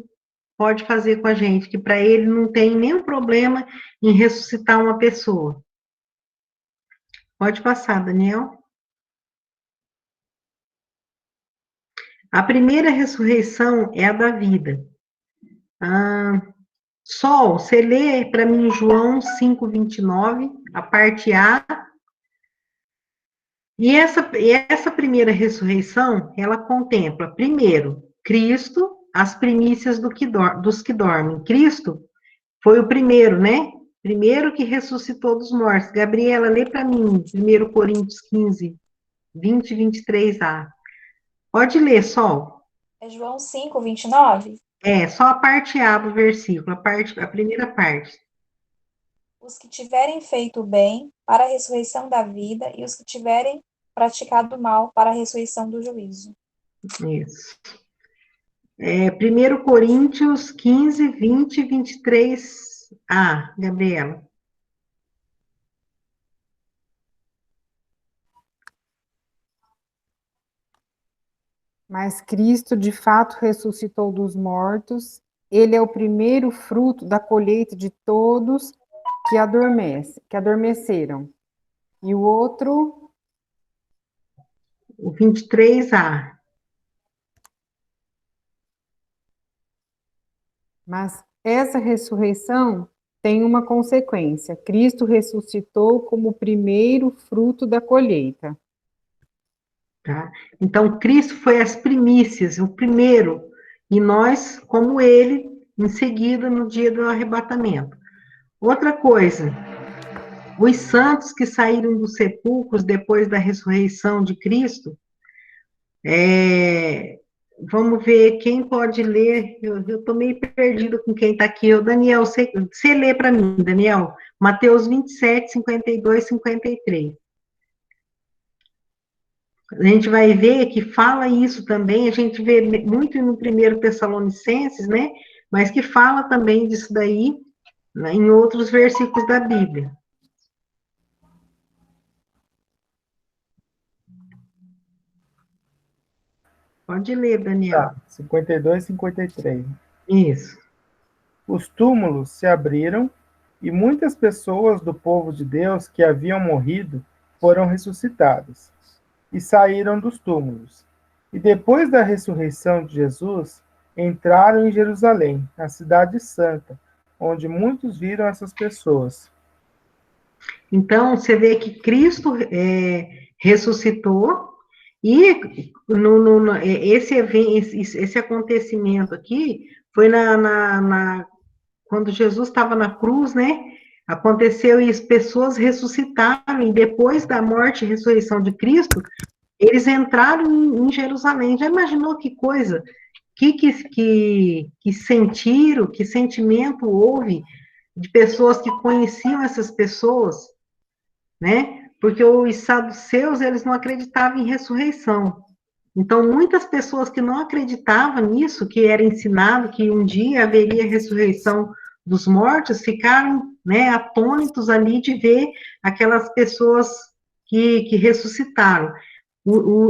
Speaker 1: pode fazer com a gente, que para ele não tem nenhum problema em ressuscitar uma pessoa. Pode passar, Daniel. A primeira ressurreição é a da vida. Sol, você lê para mim João 5:29, a parte A. E essa primeira ressurreição, ela contempla, primeiro, Cristo, as primícias dos que dormem. Cristo foi o primeiro, né? Primeiro que ressuscitou dos mortos. Gabriela, lê para mim, 1 Coríntios 15, 20 e 23a. Pode ler, Sol.
Speaker 10: É João 5:29?
Speaker 1: Só a parte A do versículo, a primeira parte.
Speaker 10: Os que tiverem feito o bem para a ressurreição da vida e os que tiverem praticado o mal para a ressurreição do juízo.
Speaker 1: Isso. 1 Coríntios 15, 20 e 23a, Gabriela.
Speaker 2: Mas Cristo, de fato, ressuscitou dos mortos. Ele é o primeiro fruto da colheita de todos que adormeceram. E o outro?
Speaker 1: O 23a.
Speaker 2: Mas essa ressurreição tem uma consequência. Cristo ressuscitou como o primeiro fruto da colheita.
Speaker 1: Tá? Então, Cristo foi as primícias, o primeiro, e nós, como ele, em seguida, no dia do arrebatamento. Outra coisa, Os santos que saíram dos sepulcros depois da ressurreição de Cristo, vamos ver quem pode ler. Eu estou meio perdida com quem está aqui. Daniel, você lê para mim, Daniel. Mateus 27, 52, 53. A gente vai ver que fala isso também, a gente vê muito no 1 Tessalonicenses, né? Mas que fala também disso daí, né, em outros versículos da Bíblia. Pode ler, Daniel.
Speaker 11: Tá, 52 e 53.
Speaker 1: Isso.
Speaker 11: Os túmulos se abriram e muitas pessoas do povo de Deus que haviam morrido foram ressuscitadas e saíram dos túmulos. E depois da ressurreição de Jesus, entraram em Jerusalém, a cidade santa, onde muitos viram essas pessoas.
Speaker 1: Então, você vê que Cristo ressuscitou, e esse acontecimento aqui foi quando Jesus estava na cruz, né? Aconteceu isso, pessoas ressuscitaram, e depois da morte e ressurreição de Cristo, eles entraram em Jerusalém. Já imaginou que coisa? Que sentiram, que sentimento houve de pessoas que conheciam essas pessoas, né? Porque os saduceus, eles não acreditavam em ressurreição. Então, muitas pessoas que não acreditavam nisso, que era ensinado que um dia haveria ressurreição dos mortos, ficaram, né, atônitos ali de ver aquelas pessoas que ressuscitaram.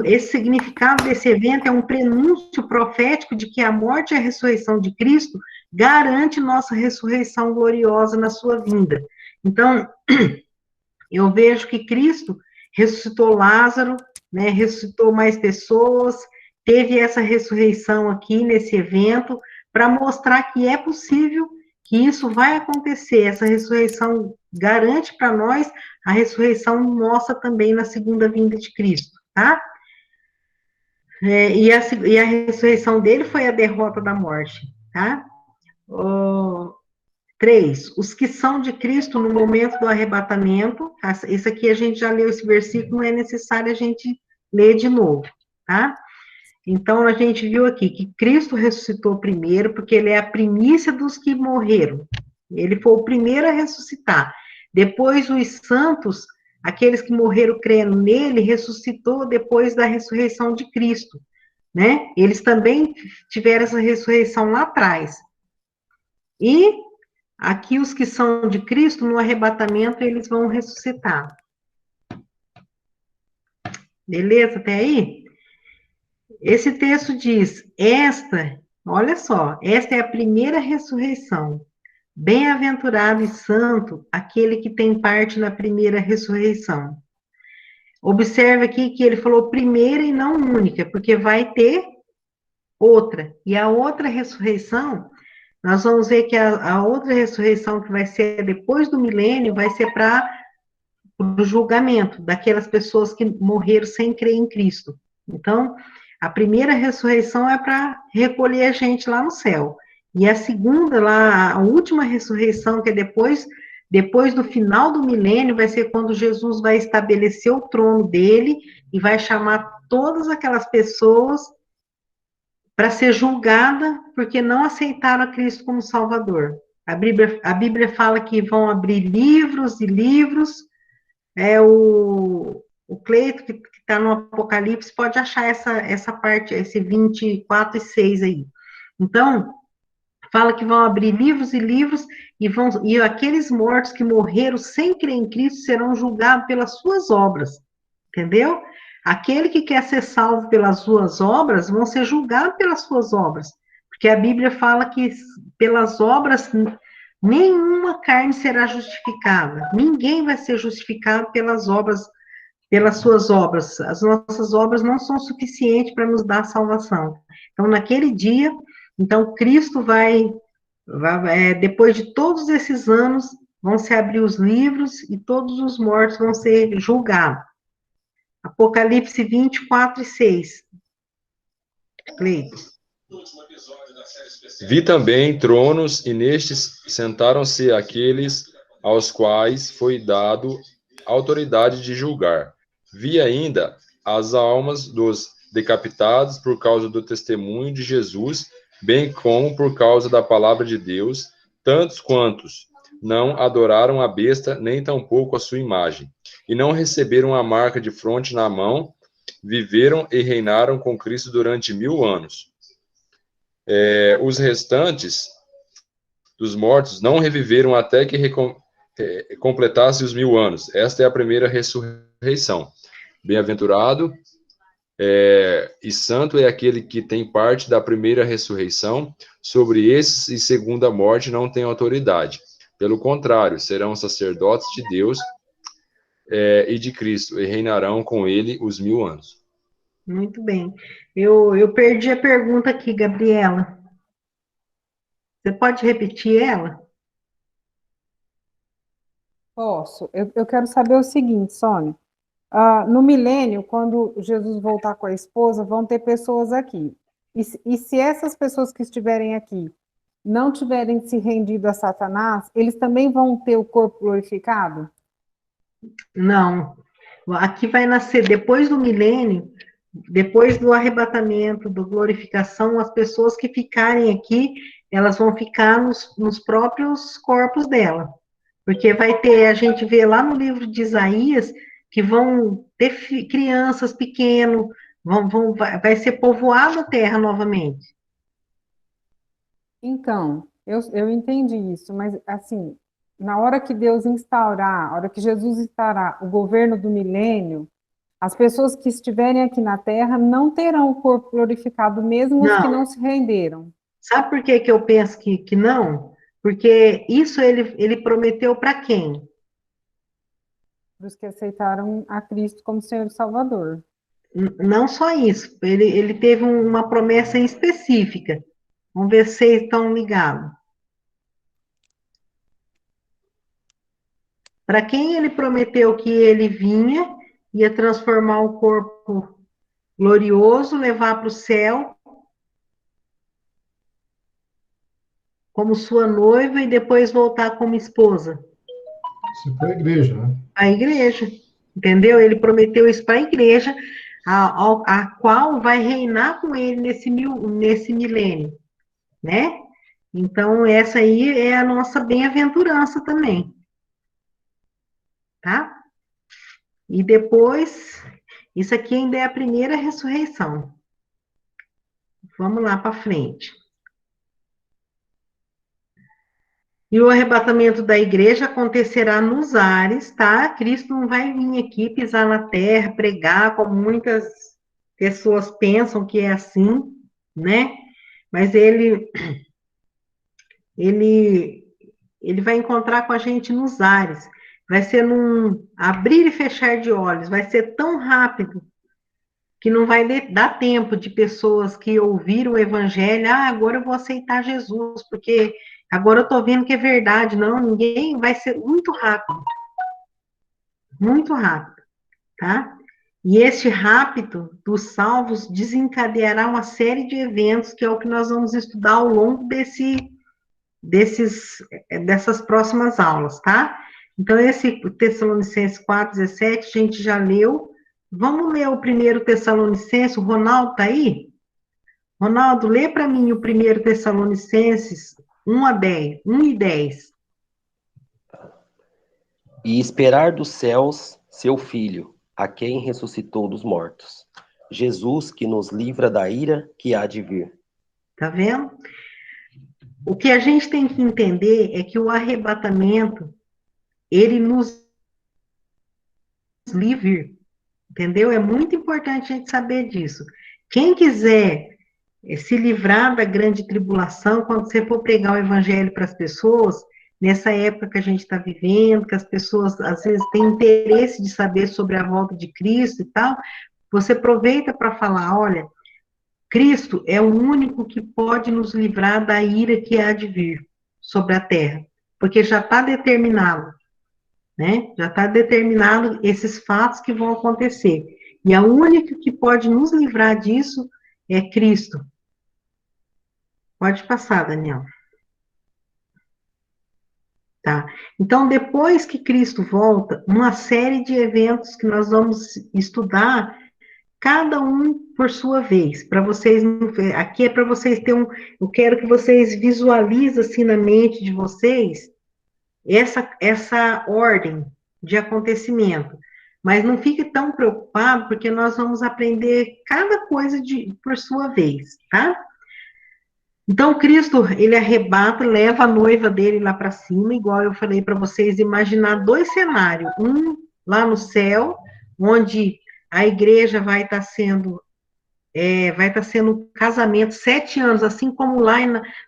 Speaker 1: Esse significado desse evento é um prenúncio profético de que a morte e a ressurreição de Cristo garante nossa ressurreição gloriosa na sua vinda. Então, eu vejo que Cristo ressuscitou Lázaro, né, ressuscitou mais pessoas, teve essa ressurreição aqui nesse evento, para mostrar que é possível, que isso vai acontecer. Essa ressurreição garante para nós a ressurreição nossa também na segunda vinda de Cristo, tá? E a ressurreição dele foi a derrota da morte, tá? 3, os que são de Cristo no momento do arrebatamento. Esse aqui a gente já leu esse versículo, não é necessário a gente ler de novo, tá? Então, a gente viu aqui que Cristo ressuscitou primeiro, porque ele é a primícia dos que morreram. Ele foi o primeiro a ressuscitar. Depois, os santos, aqueles que morreram crendo nele, ressuscitou depois da ressurreição de Cristo, né? Eles também tiveram essa ressurreição lá atrás. E aqui, os que são de Cristo, no arrebatamento, eles vão ressuscitar. Beleza, até aí? Esse texto diz, olha só, esta é a primeira ressurreição. Bem-aventurado e santo aquele que tem parte na primeira ressurreição. Observe aqui que ele falou primeira e não única, porque vai ter outra. E a outra ressurreição, nós vamos ver que a outra ressurreição que vai ser depois do milênio, vai ser para o julgamento daquelas pessoas que morreram sem crer em Cristo. Então, a primeira ressurreição é para recolher a gente lá no céu. E a segunda, lá, a última ressurreição, que é depois do final do milênio, vai ser quando Jesus vai estabelecer o trono dele e vai chamar todas aquelas pessoas para ser julgada porque não aceitaram a Cristo como Salvador. A Bíblia fala que vão abrir livros e livros. O Cleito, que está no Apocalipse, pode achar essa parte, esse 24 e 6 aí. Então, fala que vão abrir livros e livros, e aqueles mortos que morreram sem crer em Cristo serão julgados pelas suas obras, entendeu? Aquele que quer ser salvo pelas suas obras, vão ser julgados pelas suas obras, porque a Bíblia fala que pelas obras nenhuma carne será justificada, ninguém vai ser justificado pelas suas obras. As nossas obras não são suficientes para nos dar salvação. Então, naquele dia, Cristo depois de todos esses anos, vão se abrir os livros e todos os mortos vão ser julgados. Apocalipse 24 e 6. Cleito.
Speaker 7: Vi também tronos, e nestes sentaram-se aqueles aos quais foi dado autoridade de julgar. Vi ainda as almas dos decapitados por causa do testemunho de Jesus, bem como por causa da palavra de Deus, tantos quantos não adoraram a besta, nem tampouco a sua imagem, e não receberam a marca de fronte na mão, viveram e reinaram com Cristo durante 1000 anos. Os restantes dos mortos não reviveram até que completasse os 1000 anos. Esta é a primeira ressurreição. Bem-aventurado e santo é aquele que tem parte da primeira ressurreição. Sobre esses e segunda morte não tem autoridade. Pelo contrário, serão sacerdotes de Deus e de Cristo, e reinarão com ele os 1000 anos.
Speaker 1: Muito bem. Eu perdi a pergunta aqui, Gabriela. Você pode repetir ela?
Speaker 2: Posso. Eu quero saber o seguinte, Sônia. No milênio, quando Jesus voltar com a esposa, vão ter pessoas aqui. E se essas pessoas que estiverem aqui não tiverem se rendido a Satanás, eles também vão ter o corpo glorificado?
Speaker 1: Não. Aqui vai nascer, depois do milênio, depois do arrebatamento, da glorificação, as pessoas que ficarem aqui, elas vão ficar nos próprios corpos dela. Porque vai ter, a gente vê lá no livro de Isaías, que vão ter crianças pequenas, vai ser povoada a terra novamente.
Speaker 2: Então, eu entendi isso, mas assim, na hora que Deus instaurar, a hora que Jesus instaurar o governo do milênio, as pessoas que estiverem aqui na Terra não terão o corpo glorificado, mesmo os que não se renderam.
Speaker 1: Sabe por que eu penso que não? Porque isso ele prometeu para quem?
Speaker 2: Para os que aceitaram a Cristo como Senhor e Salvador.
Speaker 1: Não só isso, ele teve uma promessa específica. Vamos ver se vocês estão ligados. Para quem ele prometeu que ele vinha, ia transformar o corpo glorioso, levar para o céu, como sua noiva, e depois voltar como esposa.
Speaker 3: Isso para a igreja, né?
Speaker 1: A igreja, entendeu? Ele prometeu isso para a igreja, a qual vai reinar com ele nesse milênio, né? Então, essa aí é a nossa bem-aventurança também. Tá? E depois, isso aqui ainda é a primeira ressurreição. Vamos lá para frente. E o arrebatamento da igreja acontecerá nos ares, tá? Cristo não vai vir aqui pisar na terra, pregar, como muitas pessoas pensam que é assim, né? Mas ele vai encontrar com a gente nos ares. Vai ser num abrir e fechar de olhos, vai ser tão rápido que não vai dar tempo de pessoas que ouviram o evangelho, agora eu vou aceitar Jesus, porque agora eu estou vendo que é verdade. Não, ninguém, vai ser muito rápido, tá? E este rápido dos salvos desencadeará uma série de eventos, que é o que nós vamos estudar ao longo dessas próximas aulas, tá? Então, esse Tessalonicenses 4,17, a gente já leu. Vamos ler o primeiro Tessalonicenses, o Ronaldo tá aí? Ronaldo, lê para mim o primeiro Tessalonicenses 1 e 10.
Speaker 12: E esperar dos céus seu Filho, a quem ressuscitou dos mortos, Jesus, que nos livra da ira que há de vir.
Speaker 1: Tá vendo? O que a gente tem que entender é que o arrebatamento, ele nos livra, entendeu? É muito importante a gente saber disso. Quem quiser se livrar da grande tribulação, quando você for pregar o evangelho para as pessoas, nessa época que a gente está vivendo, que as pessoas às vezes têm interesse de saber sobre a volta de Cristo e tal, você aproveita para falar, olha, Cristo é o único que pode nos livrar da ira que há de vir sobre a terra, porque já está determinado, né? Já está determinado esses fatos que vão acontecer. E a única que pode nos livrar disso é Cristo. Pode passar, Daniel. Tá? Então, depois que Cristo volta, uma série de eventos que nós vamos estudar, cada um por sua vez, para vocês, aqui é para vocês terem eu quero que vocês visualizem assim na mente de vocês, essa ordem de acontecimento, mas não fique tão preocupado, porque nós vamos aprender cada coisa por sua vez, tá? Então, Cristo, ele arrebata, leva a noiva dele lá para cima, igual eu falei para vocês, imaginar dois cenários. Um lá no céu, onde a igreja vai estar sendo casamento 7 anos, assim como lá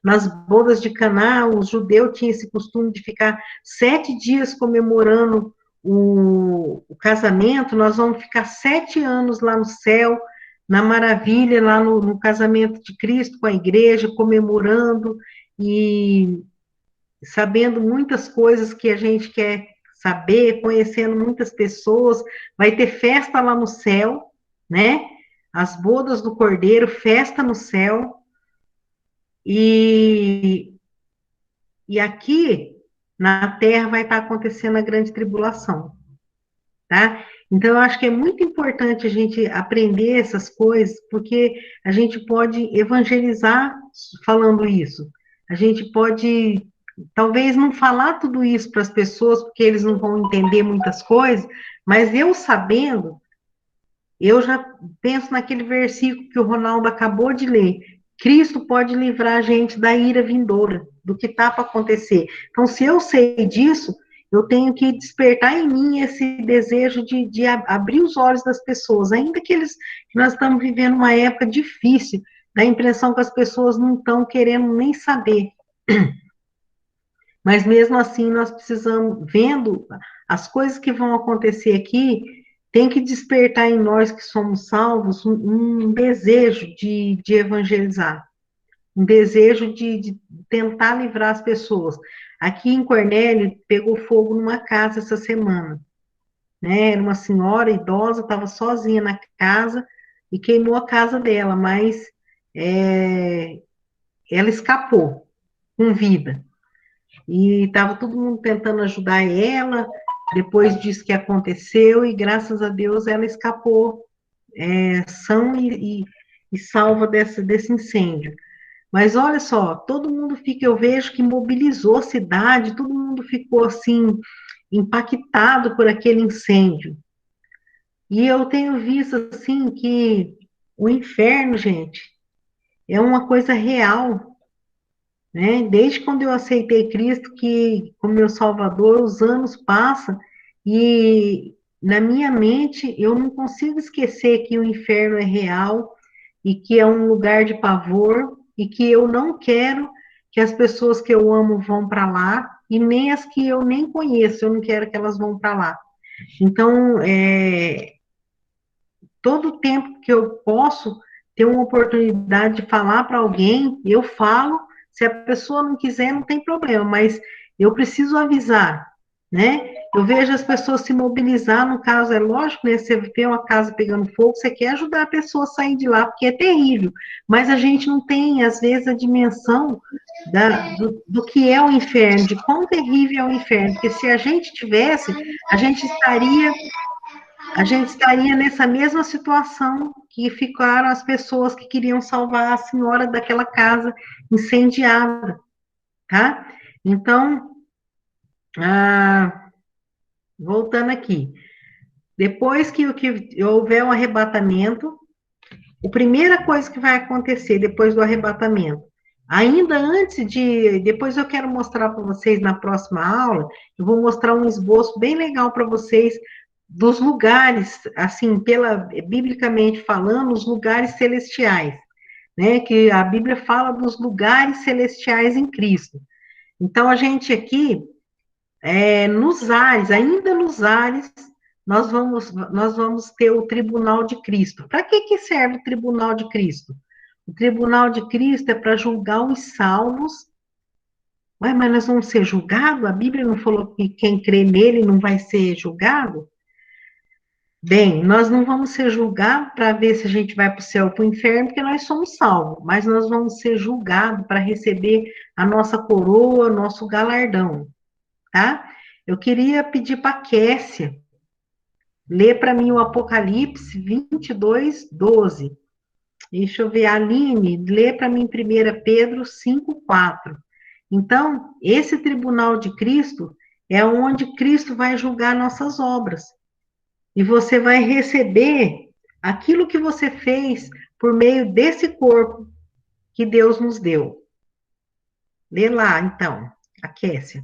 Speaker 1: nas bodas de Caná, os judeus tinham esse costume de ficar 7 dias comemorando o casamento, nós vamos ficar 7 anos lá no céu, na maravilha, lá no casamento de Cristo com a igreja, comemorando e sabendo muitas coisas que a gente quer saber, conhecendo muitas pessoas, vai ter festa lá no céu, né? As bodas do Cordeiro, festa no céu, e aqui na Terra vai estar acontecendo a grande tribulação, tá? Então, eu acho que é muito importante a gente aprender essas coisas, porque a gente pode evangelizar falando isso. A gente pode, talvez, não falar tudo isso para as pessoas, porque eles não vão entender muitas coisas, mas eu sabendo, eu já penso naquele versículo que o Ronaldo acabou de ler. Cristo pode livrar a gente da ira vindoura, do que está para acontecer. Então, se eu sei disso, eu tenho que despertar em mim esse desejo de abrir os olhos das pessoas, ainda que nós estamos vivendo uma época difícil, dá a impressão que as pessoas não estão querendo nem saber. Mas mesmo assim, nós precisamos, vendo as coisas que vão acontecer aqui, tem que despertar em nós que somos salvos um desejo de evangelizar, um desejo de tentar livrar as pessoas. Aqui em Cornélio, pegou fogo numa casa essa semana, né? Era uma senhora idosa, estava sozinha na casa e queimou a casa dela, mas ela escapou com vida. E estava todo mundo tentando ajudar ela, depois disso que aconteceu, e graças a Deus ela escapou sã e salva desse incêndio. Mas olha só, todo mundo eu vejo que mobilizou a cidade, todo mundo ficou assim, impactado por aquele incêndio. E eu tenho visto assim que o inferno, gente, é uma coisa real, né? Desde quando eu aceitei Cristo que como meu Salvador, os anos passam e na minha mente eu não consigo esquecer que o inferno é real e que é um lugar de pavor e que eu não quero que as pessoas que eu amo vão para lá e nem as que eu nem conheço, eu não quero que elas vão para lá. Então, todo tempo que eu posso ter uma oportunidade de falar para alguém, eu falo. Se a pessoa não quiser, não tem problema, mas eu preciso avisar, né? Eu vejo as pessoas se mobilizar, no caso, é lógico, né? Você vê uma casa pegando fogo, você quer ajudar a pessoa a sair de lá, porque é terrível, mas a gente não tem, às vezes, a dimensão do que é o inferno, de quão terrível é o inferno, porque se a gente tivesse, a gente estaria nessa mesma situação que ficaram as pessoas que queriam salvar a senhora daquela casa incendiada, tá? Então, voltando aqui, depois que houver um arrebatamento, a primeira coisa que vai acontecer depois do arrebatamento, ainda antes depois eu quero mostrar para vocês na próxima aula, eu vou mostrar um esboço bem legal para vocês dos lugares, assim, biblicamente falando, os lugares celestiais, né? Que a Bíblia fala dos lugares celestiais em Cristo. Então, a gente aqui, nos ares, ainda nos ares, nós vamos ter o tribunal de Cristo. Para que serve o tribunal de Cristo? O tribunal de Cristo é para julgar os salvos. Ué, mas nós vamos ser julgados? A Bíblia não falou que quem crê nele não vai ser julgado? Bem, nós não vamos ser julgados para ver se a gente vai para o céu ou para o inferno, porque nós somos salvos, mas nós vamos ser julgados para receber a nossa coroa, nosso galardão. tá? Eu queria pedir para a Kessia ler para mim o Apocalipse 22, 12. Deixa eu ver, a Aline, lê para mim 1 Pedro 5, 4. Então, esse tribunal de Cristo é onde Cristo vai julgar nossas obras. E você vai receber aquilo que você fez por meio desse corpo que Deus nos deu. Lê lá, então, a Kessia.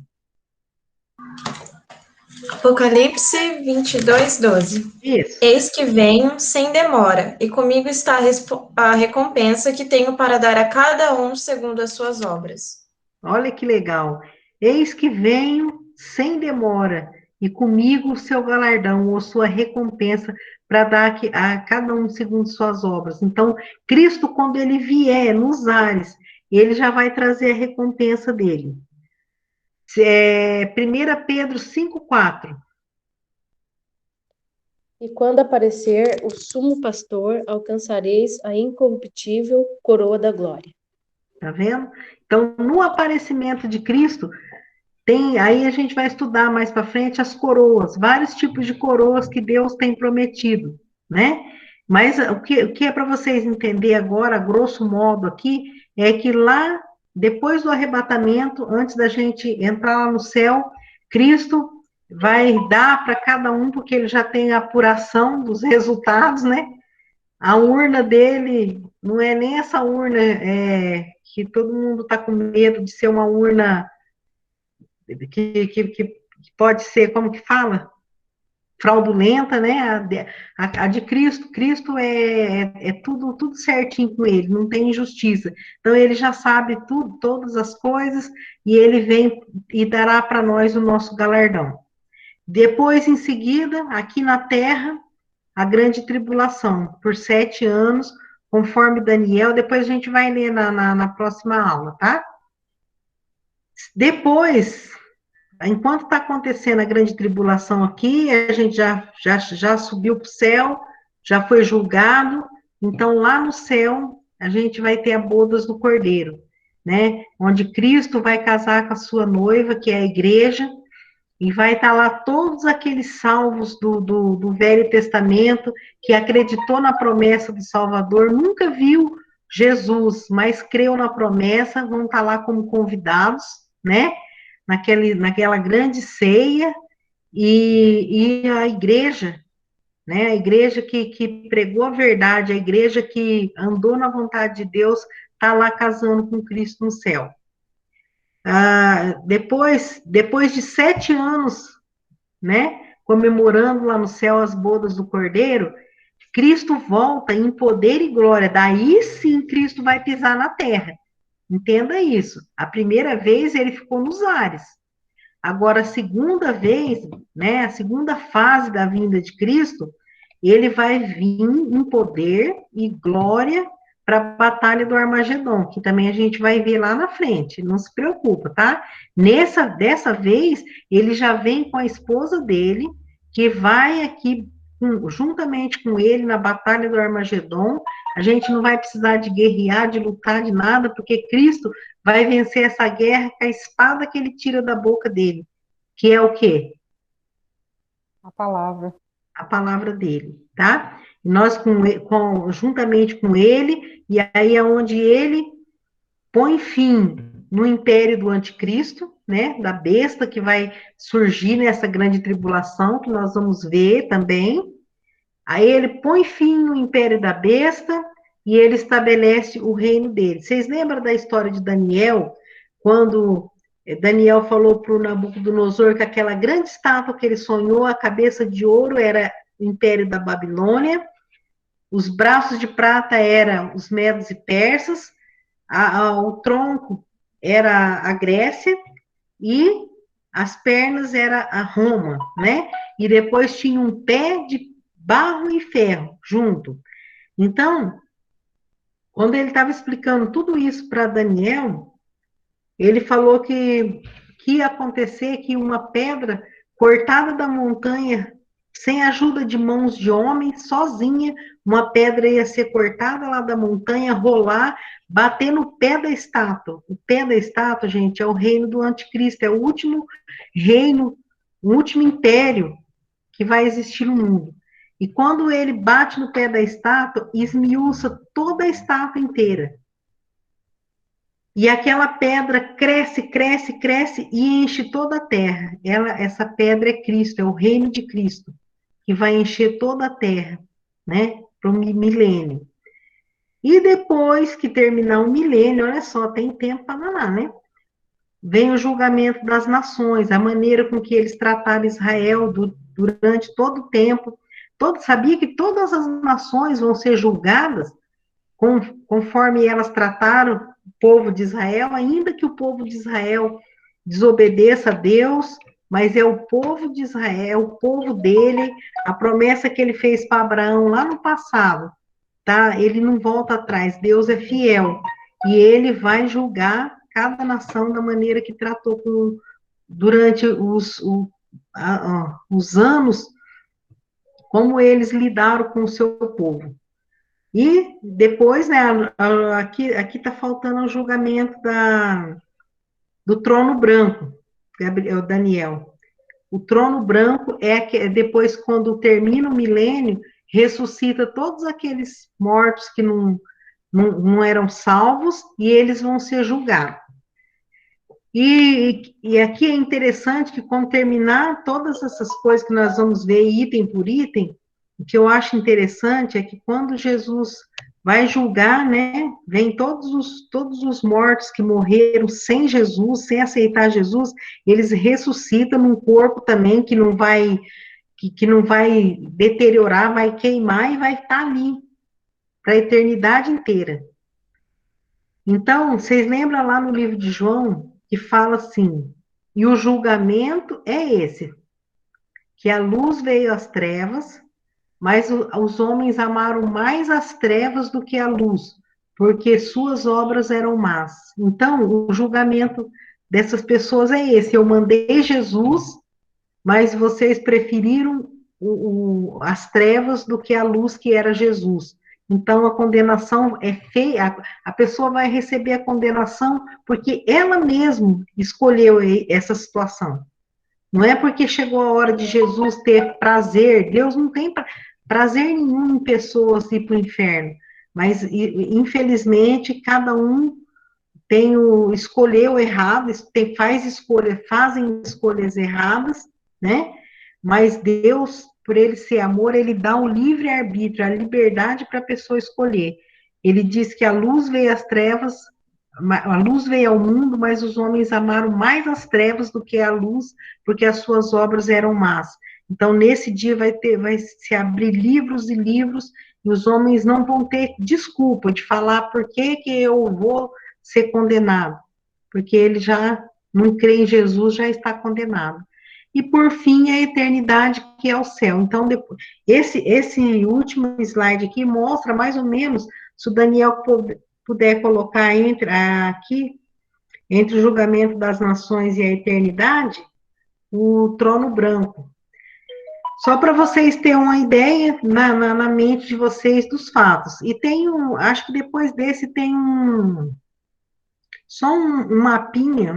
Speaker 13: Apocalipse 22, 12.
Speaker 1: Isso.
Speaker 13: Eis que venho sem demora, e comigo está a recompensa que tenho para dar a cada um segundo as suas obras.
Speaker 1: Olha que legal. Eis que venho sem demora, e comigo o seu galardão, ou sua recompensa, para dar a cada um segundo suas obras. Então, Cristo, quando ele vier nos ares, ele já vai trazer a recompensa dele. 1 Pedro 5, 4.
Speaker 6: E quando aparecer o sumo pastor, alcançareis a incorruptível coroa da glória.
Speaker 1: Tá vendo? Então, no aparecimento de Cristo, aí a gente vai estudar mais para frente as coroas, vários tipos de coroas que Deus tem prometido, né? Mas o que é para vocês entenderem agora, grosso modo aqui, é que lá, depois do arrebatamento, antes da gente entrar lá no céu, Cristo vai dar para cada um, porque ele já tem a apuração dos resultados, né? A urna dele não é nem essa urna que todo mundo está com medo de ser uma urna que pode ser, como que fala? Fraudulenta, né? A de Cristo. Cristo é tudo certinho com ele, não tem injustiça. Então, ele já sabe tudo, todas as coisas, e ele vem e dará para nós o nosso galardão. Depois, em seguida, aqui na terra, a grande tribulação, por 7 anos, conforme Daniel, depois a gente vai ler na próxima aula, tá? Depois, enquanto está acontecendo a grande tribulação aqui, a gente já subiu para o céu, já foi julgado, então lá no céu a gente vai ter a bodas do Cordeiro, né? Onde Cristo vai casar com a sua noiva, que é a igreja, e vai estar lá todos aqueles salvos do Velho Testamento, que acreditou na promessa do Salvador, nunca viu Jesus, mas creu na promessa, vão estar lá como convidados, né? Naquela grande ceia, e a igreja, né? A igreja que pregou a verdade, a igreja que andou na vontade de Deus, está lá casando com Cristo no céu. Depois de 7 anos, né, comemorando lá no céu as bodas do Cordeiro, Cristo volta em poder e glória. Daí sim Cristo vai pisar na terra. Entenda isso. A primeira vez ele ficou nos ares. Agora, a segunda vez, né, a segunda fase da vinda de Cristo, ele vai vir em poder e glória para a batalha do Armagedon, que também a gente vai ver lá na frente, não se preocupa, tá? Dessa vez, ele já vem com a esposa dele, que vai aqui, juntamente com ele, na batalha do Armagedon. A gente não vai precisar de guerrear, de lutar, de nada, porque Cristo vai vencer essa guerra com a espada que ele tira da boca dele, que é o quê?
Speaker 2: A palavra.
Speaker 1: A palavra dele, tá? Nós, juntamente com ele, e aí é onde ele põe fim no império do anticristo, né, da besta que vai surgir nessa grande tribulação, que nós vamos ver também. Aí ele põe fim no império da besta e ele estabelece o reino dele. Vocês lembram da história de Daniel, quando Daniel falou para o Nabucodonosor que aquela grande estátua que ele sonhou, a cabeça de ouro era o império da Babilônia, os braços de prata eram os medos e persas, o tronco era a Grécia e as pernas era a Roma, né? E depois tinha um pé de barro e ferro junto. Então, quando ele estava explicando tudo isso para Daniel, ele falou que ia acontecer que uma pedra cortada da montanha sem a ajuda de mãos de homem, sozinha, uma pedra ia ser cortada lá da montanha, rolar, bater no pé da estátua. O pé da estátua, gente, é o reino do anticristo, é o último reino, o último império que vai existir no mundo. E quando ele bate no pé da estátua, esmiuça toda a estátua inteira. E aquela pedra cresce, cresce, cresce e enche toda a terra. Essa pedra é Cristo, é o reino de Cristo, que vai encher toda a terra, né? Para o milênio. E depois que terminar o milênio, olha só, tem tempo para danar, né? Vem o julgamento das nações, a maneira com que eles trataram Israel durante todo o tempo. Sabia que todas as nações vão ser julgadas conforme elas trataram o povo de Israel, ainda que o povo de Israel desobedeça a Deus, mas é o povo de Israel, o povo dele, a promessa que ele fez para Abraão lá no passado, tá? Ele não volta atrás, Deus é fiel, e ele vai julgar cada nação da maneira que tratou durante os anos, como eles lidaram com o seu povo. E depois, né, aqui está faltando o julgamento do trono branco, Daniel. O trono branco é que depois, quando termina o milênio, ressuscita todos aqueles mortos que não eram salvos e eles vão ser julgados. E aqui é interessante que, quando terminar todas essas coisas que nós vamos ver item por item, o que eu acho interessante é que quando Jesus vai julgar, né, vem todos os mortos que morreram sem Jesus, sem aceitar Jesus, eles ressuscitam num corpo também que não vai deteriorar, vai queimar e vai estar ali para a eternidade inteira. Então, vocês lembram lá no livro de João, que fala assim, e o julgamento é esse, que a luz veio às trevas, mas os homens amaram mais as trevas do que a luz, porque suas obras eram más. Então, o julgamento dessas pessoas é esse, eu mandei Jesus, mas vocês preferiram as trevas do que a luz que era Jesus. Então, a condenação é feia, a pessoa vai receber a condenação porque ela mesma escolheu essa situação. Não é porque chegou a hora de Jesus ter prazer, Deus não tem prazer nenhum em pessoas ir para o inferno, mas, infelizmente, cada um escolheu errado, fazem escolhas erradas, né? Mas Deus, por ele ser amor, ele dá o livre-arbítrio, a liberdade para a pessoa escolher. Ele diz que a luz veio às trevas, a luz veio ao mundo, mas os homens amaram mais as trevas do que a luz, porque as suas obras eram más. Então, nesse dia vai se abrir livros e livros, e os homens não vão ter desculpa de falar por que eu vou ser condenado, porque ele já não crê em Jesus, já está condenado. E, por fim, a eternidade, que é o céu. Então, depois, esse último slide aqui mostra mais ou menos, se o Daniel puder colocar aqui, entre o julgamento das nações e a eternidade, o trono branco. Só para vocês terem uma ideia na mente de vocês dos fatos. E acho que depois desse tem só um mapinha,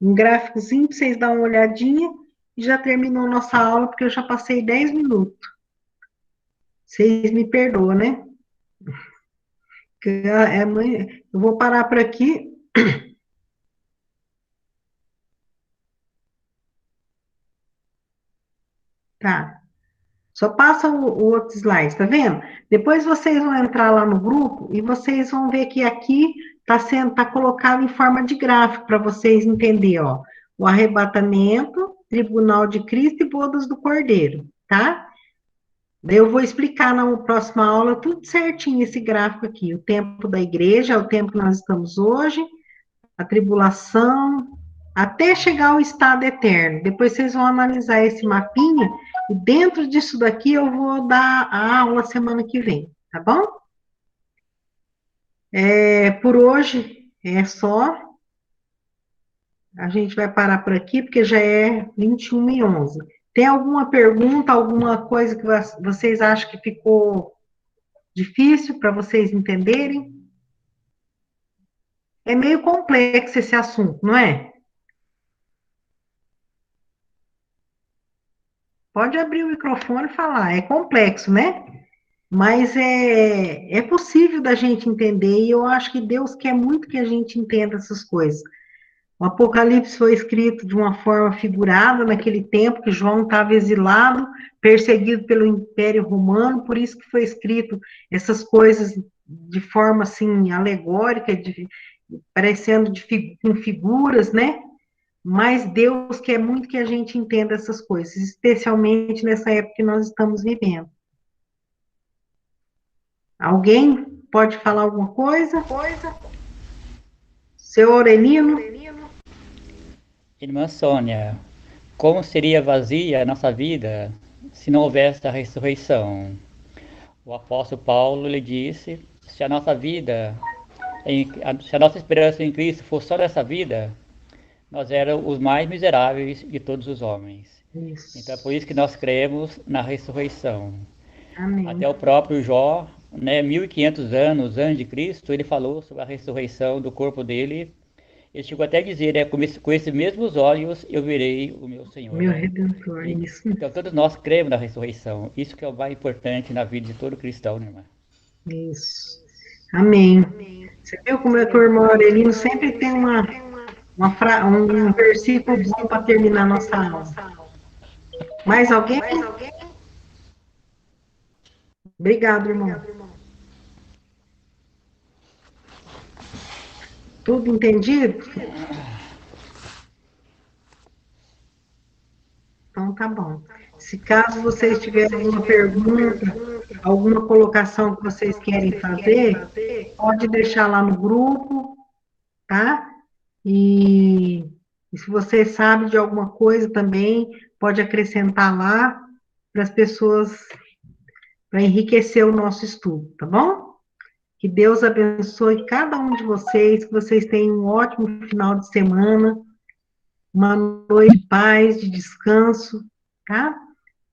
Speaker 1: um gráficozinho para vocês darem uma olhadinha, e já terminou nossa aula, porque eu já passei 10 minutos. Vocês me perdoam, né? Eu vou parar por aqui. Tá. Só passa o outro slide, tá vendo? Depois vocês vão entrar lá no grupo e vocês vão ver que aqui tá colocado em forma de gráfico para vocês entenderem, ó. O arrebatamento, tribunal de Cristo e bodas do Cordeiro, tá? Daí eu vou explicar na próxima aula tudo certinho esse gráfico aqui. O tempo da igreja, é o tempo que nós estamos hoje, a tribulação, até chegar ao estado eterno. Depois vocês vão analisar esse mapinha, e dentro disso daqui eu vou dar a aula semana que vem, tá bom? Por hoje é só. A gente vai parar por aqui, porque já é 21h11. Tem alguma pergunta, alguma coisa que vocês acham que ficou difícil para vocês entenderem? É meio complexo esse assunto, não é? Pode abrir o microfone e falar. É complexo, né? Mas é possível da gente entender, e eu acho que Deus quer muito que a gente entenda essas coisas. O Apocalipse foi escrito de uma forma figurada naquele tempo que João estava exilado, perseguido pelo Império Romano, por isso que foi escrito essas coisas de forma assim alegórica, parecendo com figuras, né? Mas Deus quer muito que a gente entenda essas coisas, especialmente nessa época que nós estamos vivendo. Alguém pode falar alguma coisa? Seu Aurelino?
Speaker 14: Irmã Sônia, como seria vazia a nossa vida se não houvesse a ressurreição? O apóstolo Paulo lhe disse: se a nossa vida, se a nossa esperança em Cristo fosse só dessa vida, nós éramos os mais miseráveis de todos os homens.
Speaker 1: Isso.
Speaker 14: Então é por isso que nós cremos na ressurreição.
Speaker 1: Amém.
Speaker 14: Até o próprio Jó, né, 1500 anos antes de Cristo, ele falou sobre a ressurreição do corpo dele. Ele chegou até a dizer, com esses mesmos olhos eu verei o meu Senhor.
Speaker 1: Meu Redentor, isso.
Speaker 14: Então todos nós cremos na ressurreição. Isso que é o mais importante na vida de todo cristão, né, irmã?
Speaker 1: Isso. Amém. Você viu como é que o irmão Aurelino sempre tem um versículo bom para terminar a nossa aula. Mais alguém? Obrigado, irmão. Tudo entendido? Então, tá bom. Se caso vocês tiverem alguma pergunta, alguma colocação que vocês querem fazer, pode deixar lá no grupo, tá? E se você sabe de alguma coisa também, pode acrescentar lá para as pessoas, para enriquecer o nosso estudo, tá bom? Que Deus abençoe cada um de vocês, que vocês tenham um ótimo final de semana, uma noite de paz, de descanso, tá?